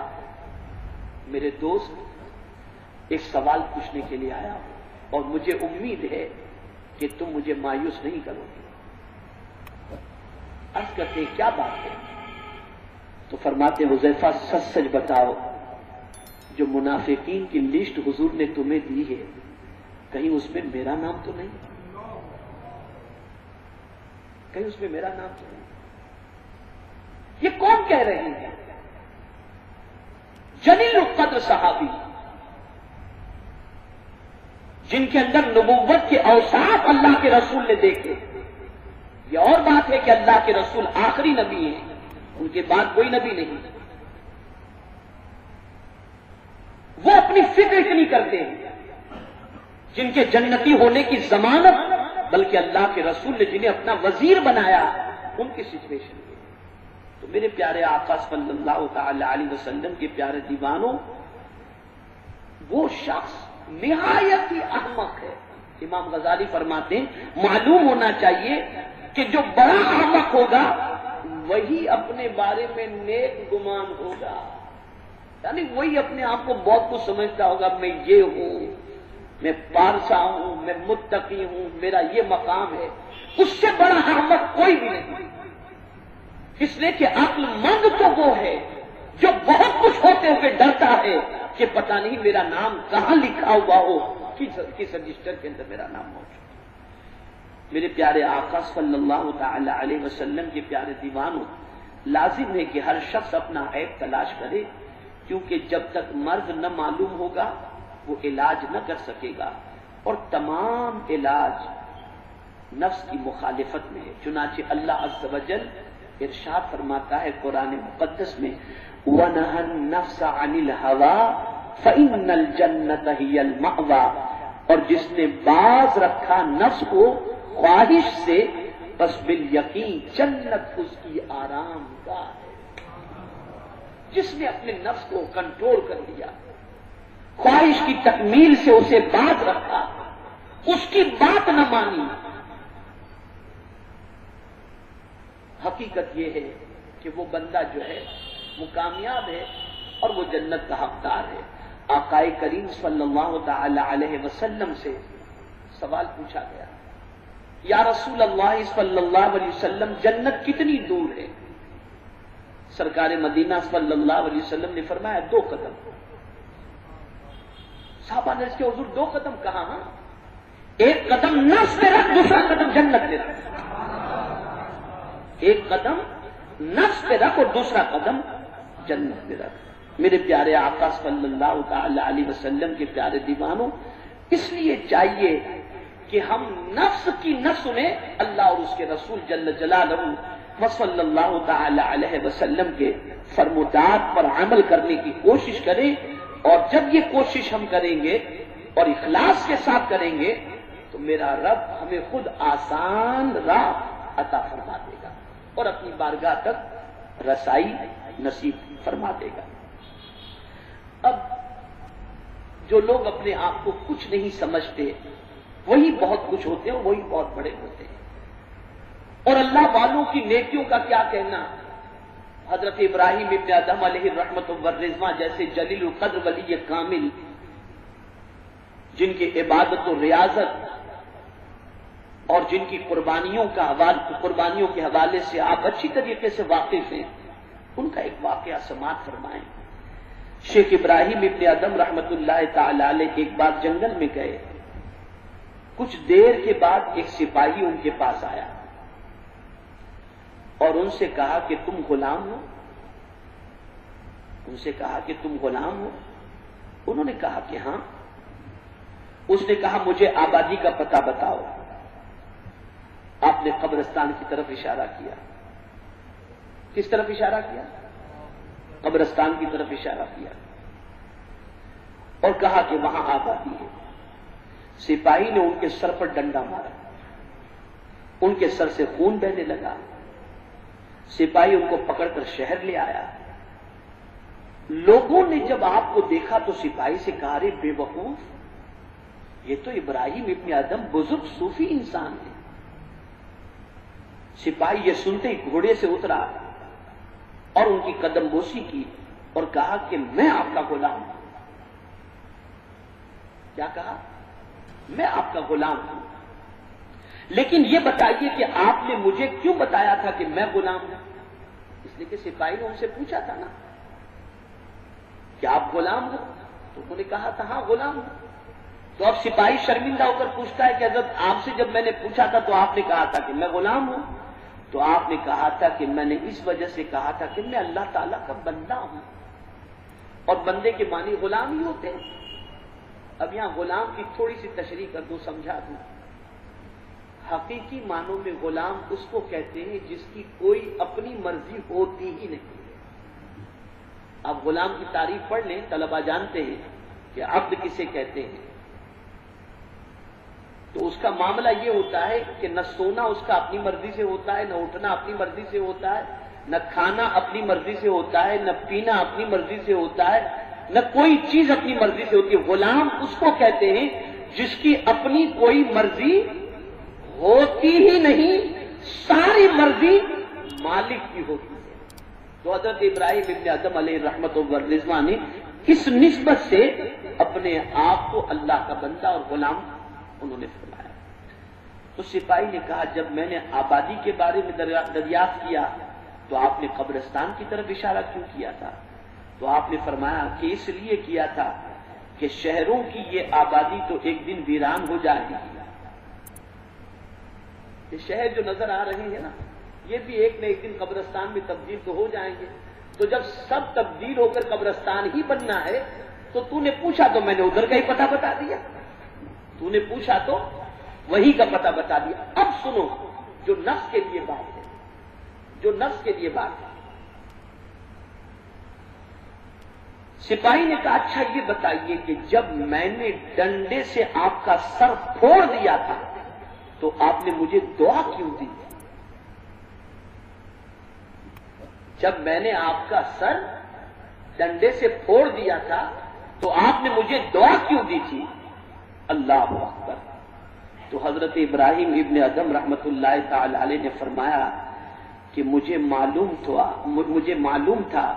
میرے دوست ایک سوال پوچھنے کے لیے آیا ہوں اور مجھے امید ہے کہ تم مجھے مایوس نہیں کرو گے۔ عرض کرتے کیا بات ہے؟ تو فرماتے حذیفہ سچ سچ بتاؤ، جو منافقین کی لسٹ حضور نے تمہیں دی ہے کہیں اس میں میرا نام تو نہیں؟ کہیں اس میں میرا نام تو نہیں؟ یہ کون کہہ رہے ہیں؟ جلیل القدر صحابی جن کے اندر نبوت کے اوصاف اللہ کے رسول نے دیکھے۔ یہ اور بات ہے کہ اللہ کے رسول آخری نبی ہیں، ان کے بعد کوئی نبی نہیں، وہ اپنی فکر اتنی کرتے ہیں جن کے جنتی ہونے کی ضمانت بلکہ اللہ کے رسول نے جنہیں اپنا وزیر بنایا ان کی سچویشن ہے۔ تو میرے پیارے آقا صلی اللہ تعالی علیہ وسلم کے پیارے دیوانوں، وہ شخص نہایت ہی احمق ہے۔ امام غزالی فرماتے ہیں معلوم ہونا چاہیے کہ جو بڑا احمق ہوگا وہی اپنے بارے میں نیک گمان ہوگا، یعنی وہی اپنے آپ کو بہت کچھ سمجھتا ہوگا، میں یہ ہوں، میں پارسا ہوں، میں متقی ہوں، میرا یہ مقام ہے۔ اس سے بڑا احمق کوئی بھی نہیں، اس لیے کہ عقل مند تو وہ ہے جو بہت کچھ ہوتے ہوئے ڈرتا ہے کہ پتہ نہیں میرا نام کہاں لکھا ہوا ہو، کس رجسٹر کے اندر میرا نام موجود۔ میرے پیارے آقا صلی اللہ تعالی علیہ وسلم کے پیارے دیوانوں، لازم ہے کہ ہر شخص اپنا عیب تلاش کرے، کیونکہ جب تک مرض نہ معلوم ہوگا وہ علاج نہ کر سکے گا، اور تمام علاج نفس کی مخالفت میں ہے۔ چنانچہ اللہ عز و جل ارشاد فرماتا ہے قرآن مقدس میں وَنَهَى النَّفْسَ عَنِ الْهَوَىٰ فَإِنَّ الْجَنَّةَ هِيَ الْمَأْوَىٰ، اور جس نے باز رکھا نفس کو خواہش سے بس بالیقین جنت اس کی آرام گاہ ہے۔ جس نے اپنے نفس کو کنٹرول کر لیا، خواہش کی تکمیل سے اسے باز رکھا، اس کی بات نہ مانی، حقیقت یہ ہے کہ وہ بندہ جو ہے وہ کامیاب ہے اور وہ جنت کا حقدار ہے۔ آقائے کریم صلی اللہ تعالی علیہ وسلم سے سوال پوچھا گیا، یا رسول اللہ صلی اللہ علیہ وسلم جنت کتنی دور ہے؟ سرکار مدینہ صلی اللہ علیہ وسلم نے فرمایا 2 قدم۔ صحابہ نے اس کے حضور 2 قدم کہا؟ ہاں، 1 قدم نفس پہ رکھ، دوسرا قدم جنت پہ رکھ۔ 1 قدم نفس پہ رکھ اور دوسرا قدم جنت پہ رکھ۔ میرے پیارے آقا صلی اللہ تعالی علیہ وسلم کے پیارے دیوانوں، اس لیے چاہیے کہ ہم نفس کی نہ سنیں، اللہ اور اس کے رسول جل جلالہ صلی اللہ تعالی علیہ وسلم کے فرمودات پر عمل کرنے کی کوشش کریں، اور جب یہ کوشش ہم کریں گے اور اخلاص کے ساتھ کریں گے تو میرا رب ہمیں خود آسان راہ عطا فرما دے گا اور اپنی بارگاہ تک رسائی نصیب فرما دے گا۔ اب جو لوگ اپنے آپ کو کچھ نہیں سمجھتے وہی بہت کچھ ہوتے ہیں، وہی بہت بڑے ہوتے ہیں، اور اللہ والوں کی نیکیوں کا کیا کہنا؟ حضرت ابراہیم ابن ادم علیہ الرحمۃ والرضوان جیسے جلیل القدر ولی کامل، جن کی عبادت و ریاضت اور جن کی قربانیوں کے حوالے سے آپ اچھی طریقے سے واقف ہیں، ان کا ایک واقعہ سماعت فرمائیں۔ شیخ ابراہیم ابن ادم رحمۃ اللہ تعالی علیہ ایک بار جنگل میں گئے، کچھ دیر کے بعد ایک سپاہی ان کے پاس آیا اور ان سے کہا کہ تم غلام ہو؟ ان سے کہا کہ تم غلام ہو؟ انہوں نے کہا کہ ہاں۔ اس نے کہا مجھے آبادی کا پتہ بتاؤ۔ آپ نے قبرستان کی طرف اشارہ کیا۔ کس طرف اشارہ کیا؟ قبرستان کی طرف اشارہ کیا اور کہا کہ وہاں آبادی ہے۔ سپاہی نے ان کے سر پر ڈنڈا مارا، ان کے سر سے خون بہنے لگا۔ سپاہی ان کو پکڑ کر شہر لے آیا۔ لوگوں نے جب آپ کو دیکھا تو سپاہی سے کہا رے بے وقوف، یہ تو ابراہیم ابن ادم بزرگ صوفی انسان ہے۔ سپاہی یہ سنتے ہی گھوڑے سے اترا اور ان کی قدم بوسی کی اور کہا کہ میں آپ کا غلام ہوں۔ کیا کہا؟ میں آپ کا غلام ہوں، لیکن یہ بتائیے کہ آپ نے مجھے کیوں بتایا تھا کہ میں غلام ہوں؟ اس لیے کہ سپاہی نے ان سے پوچھا تھا نا کہ آپ غلام ہو، تو انہوں نے کہا تھا ہاں غلام ہوں۔ تو اب سپاہی شرمندہ ہو کر پوچھتا ہے کہ حضرت آپ سے جب میں نے پوچھا تھا تو آپ نے کہا تھا کہ میں غلام ہوں، تو آپ نے کہا تھا کہ میں نے اس وجہ سے کہا تھا کہ میں اللہ تعالیٰ کا بندہ ہوں، اور بندے کے معنی غلام ہی ہوتے ہیں۔ اب یہاں غلام کی تھوڑی سی تشریح کر دوں، سمجھا دوں۔ حقیقی معنوں میں غلام اس کو کہتے ہیں جس کی کوئی اپنی مرضی ہوتی ہی نہیں۔ اب غلام کی تعریف پڑھ لیں، طلبہ جانتے ہیں کہ عبد کسے کہتے ہیں۔ تو اس کا معاملہ یہ ہوتا ہے کہ نہ سونا اس کا اپنی مرضی سے ہوتا ہے، نہ اٹھنا اپنی مرضی سے ہوتا ہے، نہ کھانا اپنی مرضی سے ہوتا ہے، نہ پینا اپنی مرضی سے ہوتا ہے، نہ کوئی چیز اپنی مرضی سے ہوتی ہے۔ غلام اس کو کہتے ہیں جس کی اپنی کوئی مرضی ہوتی ہی نہیں، ساری مرضی مالک کی ہوتی ہے۔ تو حضرت ابراہیم ابن ادم علیہ رحمۃ والرضوان نے اس نسبت سے اپنے آپ کو اللہ کا بندہ اور غلام انہوں نے فرمایا۔ تو سپاہی نے کہا جب میں نے آبادی کے بارے میں دریافت کیا تو آپ نے قبرستان کی طرف اشارہ کیوں کیا تھا؟ تو آپ نے فرمایا کہ اس لیے کیا تھا کہ شہروں کی یہ آبادی تو ایک دن ویران ہو جائے گی۔ یہ شہر جو نظر آ رہے ہیں نا، یہ بھی ایک نہ ایک دن قبرستان میں تبدیل تو ہو جائیں گے۔ تو جب سب تبدیل ہو کر قبرستان ہی بننا ہے تو نے پوچھا تو میں نے ادھر کا ہی پتہ بتا دیا، تو نے پوچھا تو وہی کا پتہ بتا دیا۔ اب سنو جو نفس کے لیے بات ہے، جو نفس کے لیے بات ہے۔ سپاہی نے کہا اچھا یہ بتائیے کہ جب میں نے ڈنڈے سے آپ کا سر پھوڑ دیا تھا تو آپ نے مجھے دعا کیوں دی؟ جب میں نے آپ کا سر ڈنڈے سے پھوڑ دیا تھا تو آپ نے مجھے دعا کیوں دی تھی؟ اللہ اکبر۔ تو حضرت ابراہیم ابن ادم رحمت اللہ تعالی علیہ نے فرمایا کہ مجھے معلوم تھا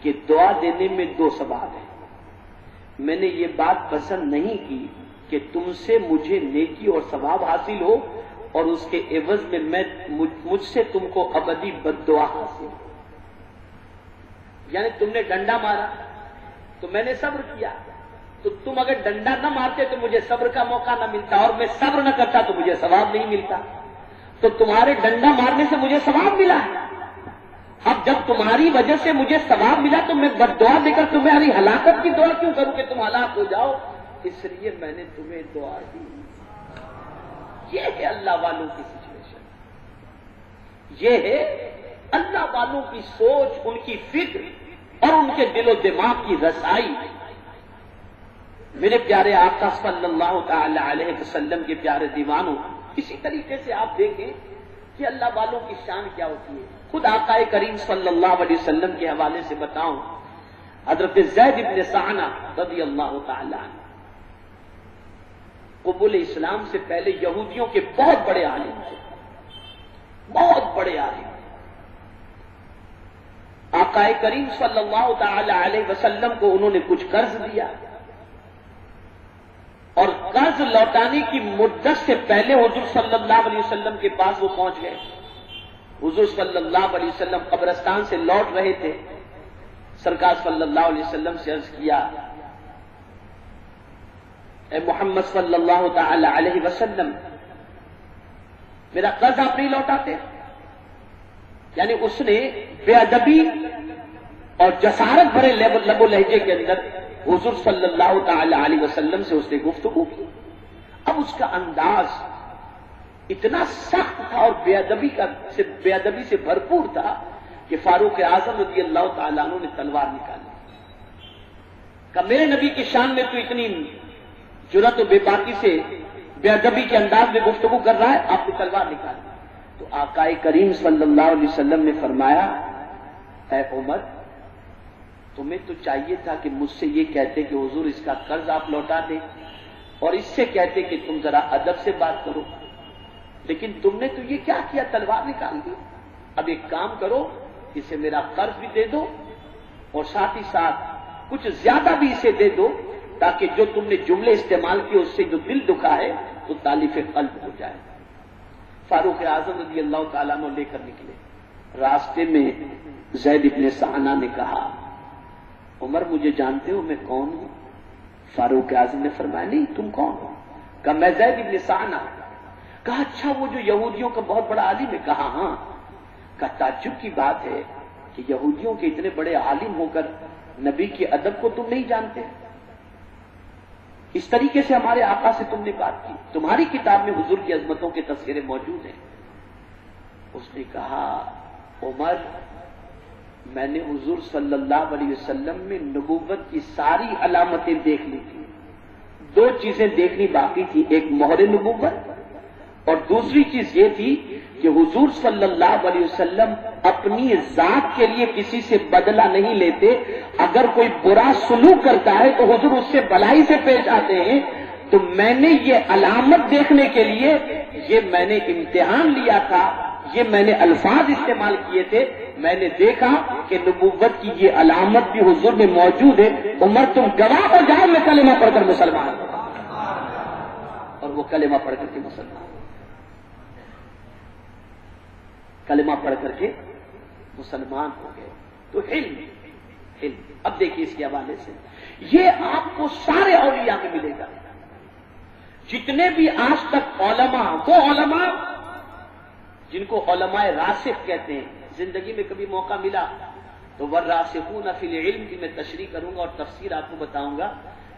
کہ دعا دینے میں 2 ثواب ہیں۔ میں نے یہ بات پسند نہیں کی کہ تم سے مجھے نیکی اور ثواب حاصل ہو اور اس کے عوض میں مجھ سے تم کو ابدی بد دعا حاصل. یعنی تم نے ڈنڈا مارا تو میں نے صبر کیا، تو تم اگر ڈنڈا نہ مارتے تو مجھے صبر کا موقع نہ ملتا، اور میں صبر نہ کرتا تو مجھے ثواب نہیں ملتا. تو تمہارے ڈنڈا مارنے سے مجھے ثواب ملا ہے. اب جب تمہاری وجہ سے مجھے ثواب ملا تو میں بد دعا دے کر تمہاری ہلاکت کی دعا کیوں کروں کہ تم ہلاک ہو جاؤ؟ اس لیے میں نے تمہیں دعا دی. یہ ہے اللہ والوں کی سچویشن، یہ ہے اللہ والوں کی سوچ، ان کی فکر اور ان کے دل و دماغ کی رسائی. میرے پیارے آقا صلی اللہ تعالی علیہ وسلم کے پیارے دیوانوں، اسی طریقے سے آپ دیکھیں کہ اللہ والوں کی شان کیا ہوتی ہے. خود آقا کریم صلی اللہ علیہ وسلم کے حوالے سے بتاؤں، حضرت زید بن ثعلبہ رضی اللہ تعالی عنہ قبول اسلام سے پہلے یہودیوں کے بہت بڑے عالم تھے، بہت بڑے عالم. آقا کریم صلی اللہ تعالی علیہ وسلم کو انہوں نے کچھ قرض دیا، اور قرض لوٹانے کی مدت سے پہلے حضور صلی اللہ علیہ وسلم کے پاس وہ پہنچ گئے. حضور صلی اللہ علیہ وسلم قبرستان سے لوٹ رہے تھے. سرکار صلی اللہ علیہ وسلم سے عرض کیا، اے محمد صلی اللہ تعالی علیہ وسلم، میرا قرض آپ نہیں لوٹاتے؟ یعنی اس نے بے ادبی اور جسارت بھرے لب و لہجے کے اندر حضور صلی اللہ تعالی علیہ وسلم سے اس نے گفتگو کی. اب اس کا انداز اتنا سخت تھا اور بے ادبی سے بھرپور تھا کہ فاروق اعظم رضی اللہ تعالیٰ عنہ نے تلوار نکالی. کہ میرے نبی کی شان میں تو اتنی جرأت و بے باکی سے بے ادبی کے انداز میں گفتگو کر رہا ہے، آپ نے تلوار نکالی. تو آقا کریم صلی اللہ علیہ وسلم نے فرمایا، اے عمر، تمہیں تو چاہیے تھا کہ مجھ سے یہ کہتے کہ حضور اس کا قرض آپ لوٹا دیں، اور اس سے کہتے کہ تم ذرا ادب سے بات کرو. لیکن تم نے تو یہ کیا کیا، تلوار نکال دی. اب ایک کام کرو، اسے میرا قرض بھی دے دو اور ساتھ ہی ساتھ کچھ زیادہ بھی اسے دے دو، تاکہ جو تم نے جملے استعمال کیے اس سے جو دل دکھا ہے تو تالیف قلب ہو جائے. فاروق اعظم رضی اللہ تعالیٰ عنہ لے کر نکلے. راستے میں زید بن ثعلبہ نے کہا، عمر مجھے جانتے ہو میں کون ہوں؟ فاروق اعظم نے فرمایا، نہیں تم کون ہو؟ کہا میں زید بن ثعلبہ. کہا اچھا وہ جو یہودیوں کا بہت بڑا عالم ہے؟ کہا ہاں. کہا تعجب کی بات ہے کہ یہودیوں کے اتنے بڑے عالم ہو کر نبی کے ادب کو تم نہیں جانتے. اس طریقے سے ہمارے آقا سے تم نے بات کی، تمہاری کتاب میں حضور کی عظمتوں کے تذکرے موجود ہیں. اس نے کہا، عمر میں نے حضور صلی اللہ علیہ وسلم میں نبوت کی ساری علامتیں دیکھ لی تھی. دو چیزیں دیکھنی باقی تھی، ایک مہر نبوت اور دوسری چیز یہ تھی کہ حضور صلی اللہ علیہ وسلم اپنی ذات کے لیے کسی سے بدلہ نہیں لیتے. اگر کوئی برا سلوک کرتا ہے تو حضور اس سے بھلائی سے پیش آتے ہیں. تو میں نے یہ علامت دیکھنے کے لیے یہ میں نے امتحان لیا تھا، یہ میں نے الفاظ استعمال کیے تھے. میں نے دیکھا کہ نبوت کی یہ علامت بھی حضور میں موجود ہے. عمر تم گواہ ہو جاؤ، میں کلمہ پڑھ کر مسلمان ہوں. اور وہ کلمہ پڑھ کر کے مسلمان، کلمہ پڑھ کر کے مسلمان ہو گئے. تو علم. اب دیکھیے اس کے حوالے سے یہ آپ کو سارے اولیاء میں ملے گا. جتنے بھی آج تک علماء، وہ علماء جن کو علماء راسخ کہتے ہیں، زندگی میں کبھی موقع ملا تو والراسخون فی العلم کی میں تشریح کروں گا اور تفسیر آپ کو بتاؤں گا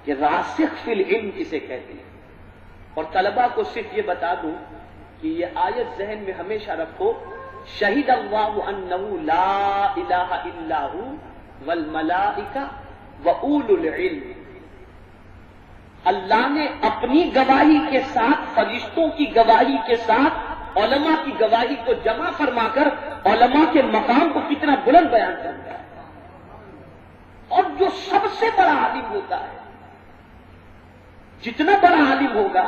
کہ راسخ فی العلم کسے کہتے ہیں. اور طلباء کو صرف یہ بتا دوں کہ یہ آیت ذہن میں ہمیشہ رکھو، شہید اللہ انہ لا الہ الا ہو والملائکہ واولو العلم. اللہ نے اپنی گواہی کے ساتھ، فرشتوں کی گواہی کے ساتھ علماء کی گواہی کو جمع فرما کر علماء کے مقام کو کتنا بلند بیان کرتا ہے. اور جو سب سے بڑا عالم ہوتا ہے، جتنا بڑا عالم ہوگا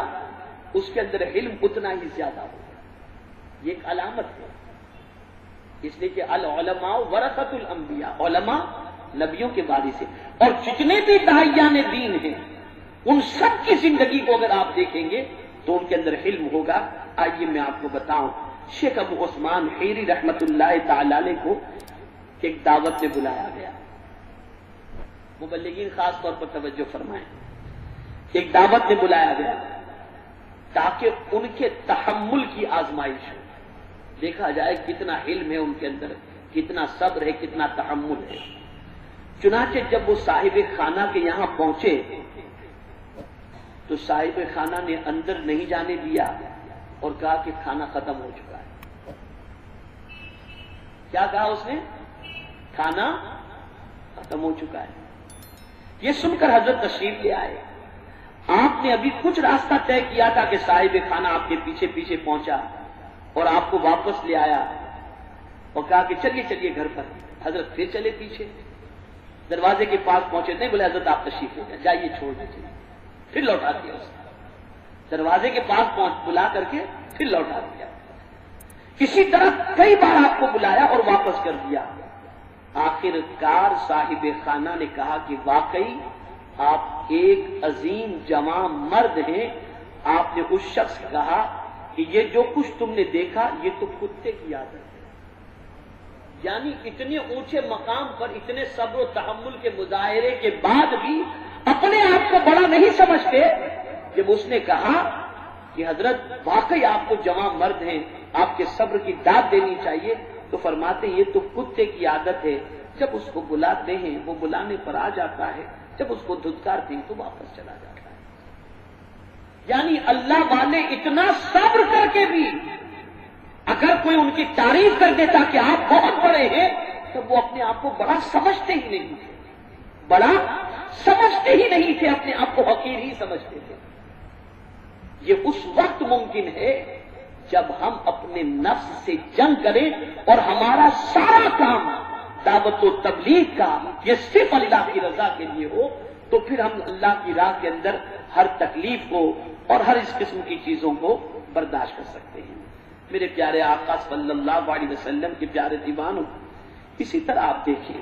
اس کے اندر علم اتنا ہی زیادہ ہوگا. یہ ایک علامت ہے، اس لیے کہ العلماء ورثۃ الانبیاء، علماء نبیوں کے وارث ہیں. اور جتنے بھی داعیان دین ہیں ان سب کی زندگی کو اگر آپ دیکھیں گے تو ان کے اندر علم ہوگا۔ آئیے میں آپ کو بتاؤں، شیخ ابو عثمان حیری رحمت اللہ تعالی علیہ کو ایک دعوت میں بلایا گیا، مبلغین خاص طور پر توجہ فرمائیں، ایک دعوت میں بلایا گیا تاکہ ان کے تحمل کی آزمائش ہو، دیکھا جائے کتنا علم ہے ان کے اندر، کتنا صبر ہے، کتنا تحمل ہے۔ چنانچہ جب وہ صاحب خانہ کے یہاں پہنچے تو صاحب خانہ نے اندر نہیں جانے دیا اور کہا کہ کھانا ختم ہو چکا ہے۔ کیا کہا اس نے؟ کھانا ختم ہو چکا ہے۔ یہ سن کر حضرت تشریف لے آئے، آپ نے ابھی کچھ راستہ طے کیا تھا کہ صاحب خانہ آپ کے پیچھے پیچھے پہنچا اور آپ کو واپس لے آیا اور کہا کہ چلیے چلیے گھر پر۔ حضرت پھر چلے پیچھے، دروازے کے پاس پہنچے، نہیں بولے حضرت آپ تشریف لے جائیں، جائیے چھوڑ دیجیے، پھر لوٹا دیا اس نے، دروازے کے پاس بلا کر کے پھر لوٹا دیا۔ اسی طرح کئی بار آپ کو بلایا اور واپس کر دیا۔ آخر کار صاحب خانہ نے کہا کہ واقعی آپ ایک عظیم جواں مرد ہیں۔ آپ نے اس شخص سے کہا کہ یہ جو کچھ تم نے دیکھا یہ تو کتے کی عادت ہے، یعنی اتنے اونچے مقام پر اتنے صبر و تحمل کے مظاہرے کے بعد بھی اپنے آپ کو بڑا نہیں سمجھتے۔ جب اس نے کہا کہ حضرت واقعی آپ کو جواں مرد ہیں، آپ کے صبر کی داد دینی چاہیے، تو فرماتے ہیں یہ تو کتے کی عادت ہے، جب اس کو بلاتے ہیں وہ بلانے پر آ جاتا ہے، جب اس کو دھتکارتے ہیں تو واپس چلا جاتا ہے۔ یعنی اللہ والے اتنا صبر کر کے بھی اگر کوئی ان کی تعریف کر دیتا کہ آپ بہت بڑے ہیں تو وہ اپنے آپ کو بڑا سمجھتے ہی نہیں تھے، بڑا سمجھتے ہی نہیں تھے، اپنے آپ کو حقیر ہی سمجھتے تھے۔ یہ اس وقت ممکن ہے جب ہم اپنے نفس سے جنگ کریں اور ہمارا سارا کام دعوت و تبلیغ کا یہ صرف اللہ کی رضا کے لیے ہو، تو پھر ہم اللہ کی راہ کے اندر ہر تکلیف کو اور ہر اس قسم کی چیزوں کو برداشت کر سکتے ہیں۔ میرے پیارے آقا صلی اللہ علیہ وسلم کے پیارے دیوانوں، اسی طرح آپ دیکھیں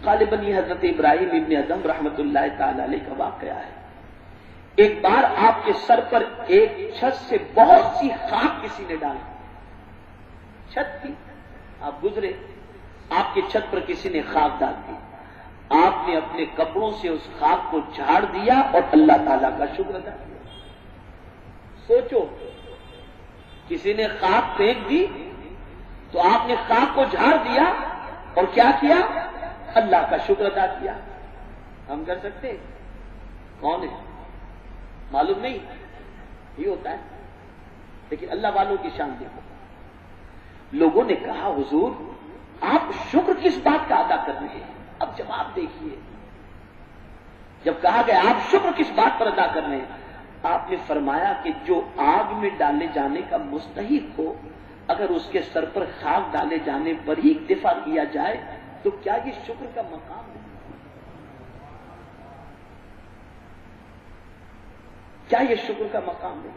غالباً یہ حضرت ابراہیم ابن ادم رحمت اللہ تعالی علیہ کا واقعہ ہے۔ ایک بار آپ کے سر پر ایک چھت سے بہت سی خاک کسی نے ڈالی، چھت تھی، آپ گزرے، آپ کی چھت پر کسی نے خاک ڈال دی، آپ نے اپنے کپڑوں سے اس خاک کو جھاڑ دیا اور اللہ تعالیٰ کا شکر ادا کیا۔ سوچو، کسی نے خاک پھینک دی تو آپ نے خاک کو جھاڑ دیا اور کیا کیا؟ اللہ کا شکر ادا کیا۔ ہم کر سکتے ہیں؟ کون ہے؟ معلوم نہیں، یہ ہوتا ہے، لیکن اللہ والوں کی شان دیکھو۔ لوگوں نے کہا حضور آپ شکر کس بات کا ادا کر رہے ہیں؟ اب جواب دیکھیے، جب کہا گیا آپ شکر کس بات پر ادا کر رہے ہیں، آپ نے فرمایا کہ جو آگ میں ڈالے جانے کا مستحق ہو، اگر اس کے سر پر خاک ڈالے جانے پر ہی اکتفا کیا جائے تو کیا یہ شکر کا مقام ہے؟ کیا یہ شکر کا مقام ہے؟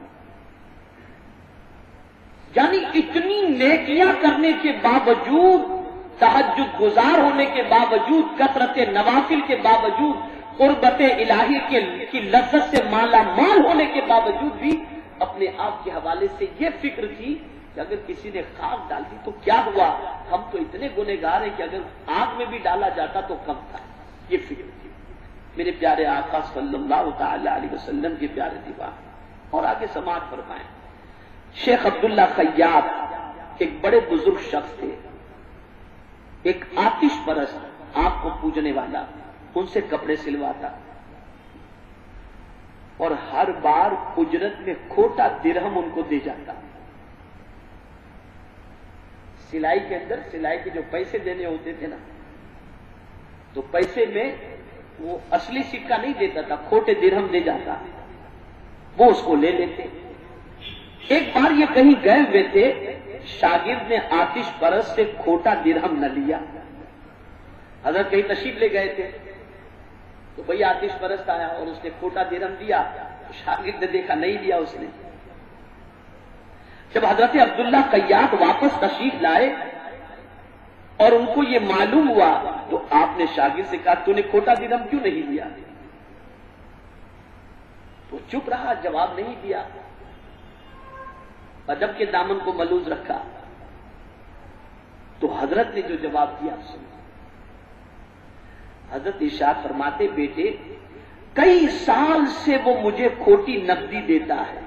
یعنی اتنی نیکیاں کرنے کے باوجود، تہجد گزار ہونے کے باوجود، کثرت نوافل کے باوجود، قربت الہی کی لذت سے مالا مال ہونے کے باوجود بھی اپنے آپ کے حوالے سے یہ فکر تھی کہ اگر کسی نے خاک ڈال دی تو کیا ہوا، ہم تو اتنے گنہگار ہیں کہ اگر آگ میں بھی ڈالا جاتا تو کم تھا، یہ فکر تھی۔ میرے پیارے آقا صلی اللہ تعالی علیہ وسلم کے پیارے دیوان، اور آگے سماعت فرمائیں، شیخ عبداللہ خیاط ایک بڑے بزرگ شخص تھے، ایک آتش پرست، آگ کو پوجنے والا، ان سے کپڑے سلواتا اور ہر بار اجرت میں کھوٹا درہم ان کو دے جاتا۔ سلائی کے اندر سلائی کے جو پیسے دینے ہوتے تھے نا، تو پیسے میں وہ اصلی سکہ نہیں دیتا تھا، کھوٹے درہم دے جاتا، وہ اس کو لے لیتے۔ ایک بار یہ کہیں گئے ہوئے تھے، شاگرد نے آتش پرست سے کھوٹا درہم نہ لیا، حضرت کہیں تشریف لے گئے تھے تو بھئی آتش پرست آیا اور اس نے کھوٹا درہم دیا، شاگرد نے دیکھا نہیں دیا اس نے۔ جب حضرت عبداللہ خیاط واپس تشریف لائے اور ان کو یہ معلوم ہوا تو آپ نے شاگرد سے کہا تو نے کھوٹا درہم کیوں نہیں دیا؟ تو چپ رہا، جواب نہیں دیا، ادب کے دامن کو ملوز رکھا۔ تو حضرت نے جو جواب دیا سنو۔ حضرت ارشاد فرماتے بیٹے کئی سال سے وہ مجھے کھوٹی نقدی دیتا ہے،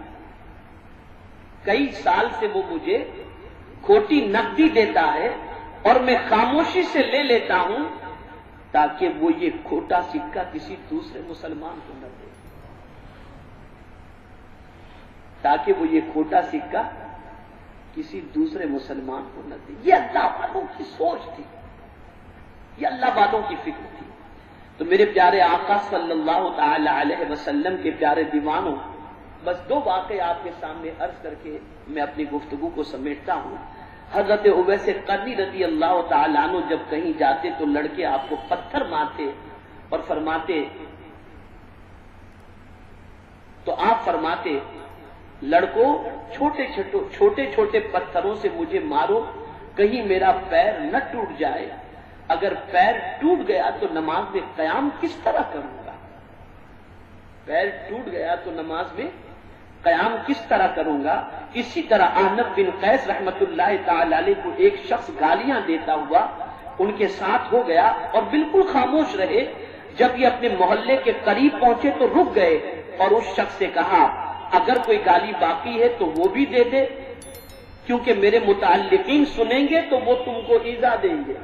کئی سال سے وہ مجھے کھوٹی نقدی دیتا ہے اور میں خاموشی سے لے لیتا ہوں تاکہ وہ یہ کھوٹا سکہ کسی دوسرے مسلمان کو نہ دے، تاکہ وہ یہ کھوٹا سکہ کسی دوسرے مسلمان کو نہ دے۔ یہ اللہ والوں کی سوچ تھی، یہ اللہ والوں کی فکر تھی۔ تو میرے پیارے آقا صلی اللہ تعالی علیہ وسلم کے پیارے دیوانوں، بس دو واقعے آپ کے سامنے عرض کر کے میں اپنی گفتگو کو سمیٹتا ہوں۔ حضرت اویس قرنی رضی اللہ تعالیٰ عنہ جب کہیں جاتے تو لڑکے آپ کو پتھر مارتے اور فرماتے، تو آپ فرماتے لڑکوں چھوٹے چھوٹے پتھروں سے مجھے مارو کہیں میرا پیر نہ ٹوٹ جائے، اگر پیر ٹوٹ گیا تو نماز میں قیام کس طرح کروں گا؟ پیر ٹوٹ گیا تو نماز میں قیام کس طرح کروں گا؟ اسی طرح احنف بن قیس رحمت اللہ تعالی علیہ کو ایک شخص گالیاں دیتا ہوا ان کے ساتھ ہو گیا اور بالکل خاموش رہے۔ جب یہ اپنے محلے کے قریب پہنچے تو رک گئے اور اس شخص سے کہا اگر کوئی گالی باقی ہے تو وہ بھی دے دے، کیونکہ میرے متعلقین سنیں گے تو وہ تم کو ایذا دیں گے،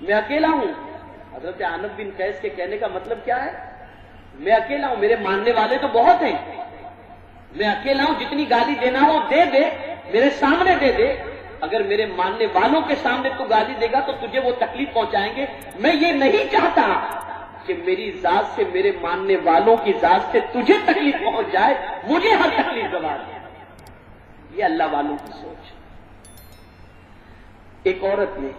میں اکیلا ہوں۔ حضرت احنف بن قیس کے کہنے کا مطلب کیا ہے؟ میں اکیلا ہوں، میرے ماننے والے تو بہت ہیں، میں اکیلا ہوں، جتنی گالی دینا ہو دے دے، میرے سامنے دے دے، اگر میرے ماننے والوں کے سامنے تو گالی دے گا تو تجھے وہ تکلیف پہنچائیں گے۔ میں یہ نہیں چاہتا کہ میری ذات سے، میرے ماننے والوں کی ذات سے تجھے تکلیف پہنچ جائے، مجھے ہر تکلیف گوا دے۔ یہ اللہ والوں کی سوچ۔ ایک عورت نے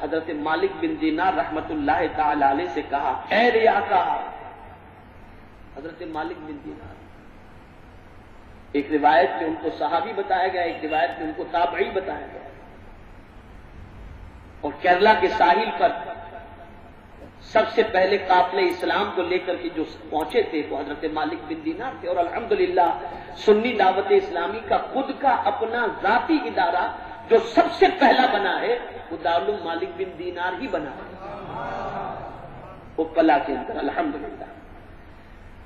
حضرت مالک بن دینار رحمت اللہ تعالی علیہ سے کہا اے ریاکار، حضرت مالک بن دینار، ایک روایت میں ان کو صحابی بتایا گیا، ایک روایت میں ان کو تابعی بتایا گیا، اور کیرلا کے ساحل پر سب سے پہلے قافلے اسلام کو لے کر کے جو پہنچے تھے وہ حضرت مالک بن دینار تھے، اور الحمدللہ سنی دعوت اسلامی کا خود کا اپنا ذاتی ادارہ جو سب سے پہلا بنا ہے وہ دارالعلوم مالک بن دینار ہی بنا ہے اپلا کے اندر، الحمدللہ۔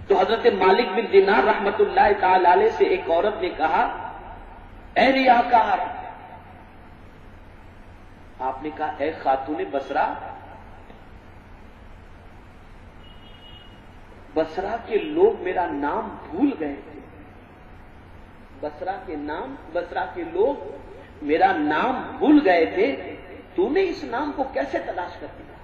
تو حضرت مالک بن دینار رحمت اللہ تعالی علیہ سے ایک عورت نے کہا اے ریاکار، آپ نے کہا اے خاتون بصرہ، بصرہ کے لوگ میرا نام بھول گئے تھے، بصرہ کے لوگ میرا نام بھول گئے تھے، تو نے اس نام کو کیسے تلاش کر دیا؟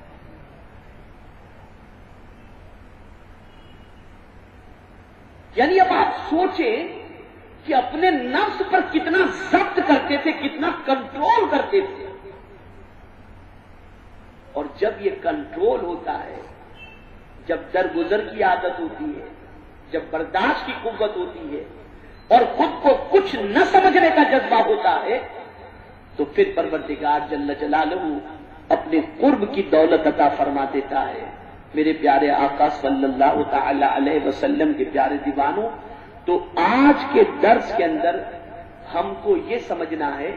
یعنی اب آپ سوچیں کہ اپنے نفس پر کتنا ضبط کرتے تھے، کتنا کنٹرول کرتے تھے، اور جب یہ کنٹرول ہوتا ہے، جب درگزر کی عادت ہوتی ہے، جب برداشت کی قوت ہوتی ہے اور خود کو کچھ نہ سمجھنے کا جذبہ ہوتا ہے، تو پھر پروردگار جل جلالہ اپنے قرب کی دولت عطا فرما دیتا ہے۔ میرے پیارے آقا صلی اللہ تعالی علیہ وسلم کے پیارے دیوانوں، تو آج کے درس کے اندر ہم کو یہ سمجھنا ہے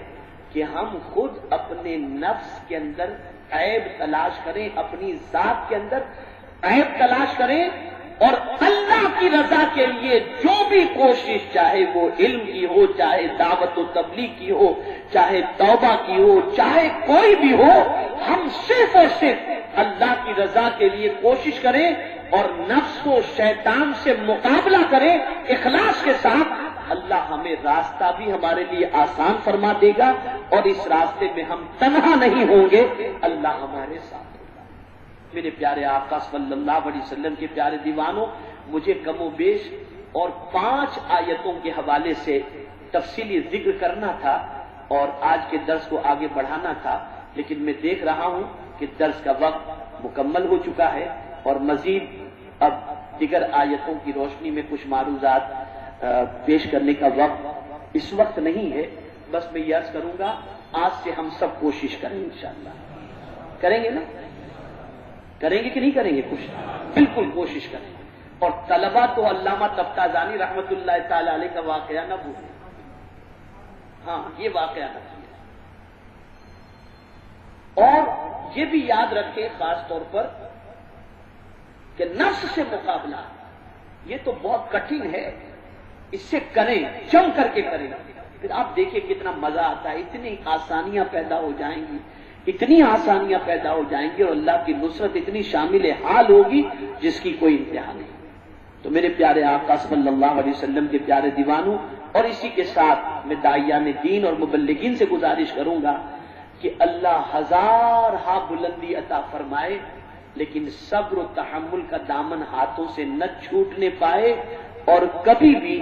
کہ ہم خود اپنے نفس کے اندر عیب تلاش کریں، اپنی ذات کے اندر عیب تلاش کریں، اور اللہ کی رضا کے لیے جو بھی کوشش، چاہے وہ علم کی ہو، چاہے دعوت و تبلیغ کی ہو، چاہے توبہ کی ہو، چاہے کوئی بھی ہو، ہم صرف اور صرف اللہ کی رضا کے لیے کوشش کریں اور نفس و شیطان سے مقابلہ کریں اخلاص کے ساتھ۔ اللہ ہمیں راستہ بھی ہمارے لیے آسان فرما دے گا، اور اس راستے میں ہم تنہا نہیں ہوں گے، اللہ ہمارے ساتھ۔ میرے پیارے آقا صلی اللہ علیہ وسلم کے پیارے دیوانوں، مجھے کم و بیش اور 5 آیتوں کے حوالے سے تفصیلی ذکر کرنا تھا اور آج کے درس کو آگے بڑھانا تھا، لیکن میں دیکھ رہا ہوں کہ درس کا وقت مکمل ہو چکا ہے اور مزید اب دیگر آیتوں کی روشنی میں کچھ معروضات پیش کرنے کا وقت اس وقت نہیں ہے۔ بس میں یہ عرض کروں گا آج سے ہم سب کوشش کریں انشاءاللہ. کریں گے نا؟ کریں گے کہ نہیں کریں گے؟ بالکل کوشش کریں. اور طلبہ تو علامہ تفتازانی رحمت اللہ تعالی علیہ کا واقعہ نہ بھولیں. ہاں یہ واقعہ نہ بھولیں. اور یہ بھی یاد رکھیں خاص طور پر کہ نفس سے مقابلہ یہ تو بہت کٹھن ہے. اس سے کریں، جم کر کے کریں، پھر آپ دیکھیں کتنا مزہ آتا ہے. اتنی آسانیاں پیدا ہو جائیں گی، اتنی آسانیاں پیدا ہو جائیں گی، اور اللہ کی نصرت اتنی شامل حال ہوگی جس کی کوئی انتہا نہیں. تو میرے پیارے آقا صلی اللہ علیہ وسلم کے پیارے دیوانوں، اور اسی کے ساتھ میں داعیان دین اور مبلغین سے گزارش کروں گا کہ اللہ ہزارہا بلندی عطا فرمائے، لیکن صبر و تحمل کا دامن ہاتھوں سے نہ چھوٹنے پائے، اور کبھی بھی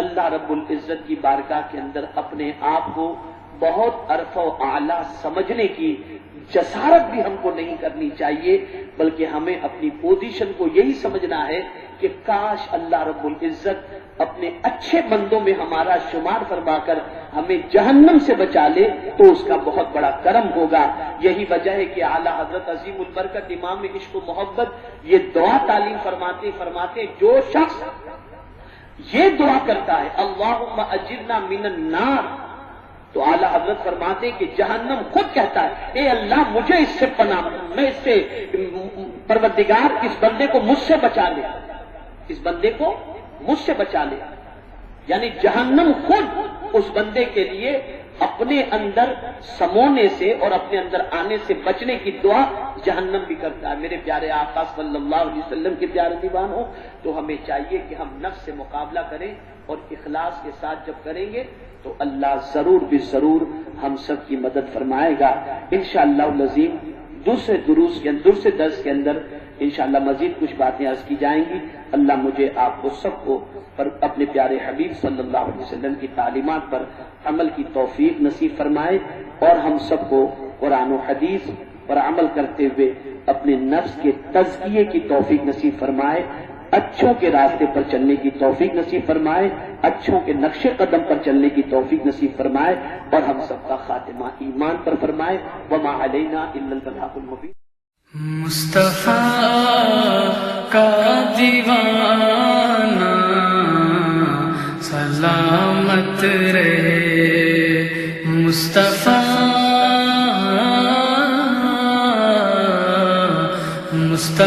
اللہ رب العزت کی بارگاہ کے اندر اپنے آپ کو بہت عرف و اعلیٰ سمجھنے کی جسارت بھی ہم کو نہیں کرنی چاہیے، بلکہ ہمیں اپنی پوزیشن کو یہی سمجھنا ہے کہ کاش اللہ رب العزت اپنے اچھے بندوں میں ہمارا شمار فرما کر ہمیں جہنم سے بچا لے تو اس کا بہت بڑا کرم ہوگا. یہی وجہ ہے کہ اعلیٰ حضرت عظیم البرکت امام عشق و محبت یہ دعا تعلیم فرماتے جو شخص یہ دعا کرتا ہے اللہم اجرنا من النار، تو اعلیٰ حضرت فرماتے کہ جہنم خود کہتا ہے اے اللہ مجھے اس سے پناہ، میں اس سے پروردگار اس بندے کو مجھ سے بچا لے، اس بندے کو مجھ سے بچا لے. یعنی جہنم خود اس بندے کے لیے اپنے اندر سمونے سے اور اپنے اندر آنے سے بچنے کی دعا جہنم بھی کرتا ہے. میرے پیارے آقا صلی اللہ علیہ وسلم کے پیارے دیوان ہو، تو ہمیں چاہیے کہ ہم نفس سے مقابلہ کریں، اور اخلاص کے ساتھ جب کریں گے تو اللہ ضرور بھی ضرور ہم سب کی مدد فرمائے گا انشاءاللہ العظیم. دوسرے درس کے اندر انشاءاللہ مزید کچھ باتیں عرض کی جائیں گی. اللہ مجھے آپ کو سب کو پر اپنے پیارے حبیب صلی اللہ علیہ وسلم کی تعلیمات پر عمل کی توفیق نصیب فرمائے، اور ہم سب کو قرآن و حدیث پر عمل کرتے ہوئے اپنے نفس کے تزکیے کی توفیق نصیب فرمائے، اچھوں کے راستے پر چلنے کی توفیق نصیب فرمائے، اچھوں کے نقش قدم پر چلنے کی توفیق نصیب فرمائے، اور ہم سب کا خاتمہ ایمان پر فرمائے. وما علینا الا البلاغ المبین. مصطفیٰ کا دیوانہ سلامت رہے، مصطفیٰ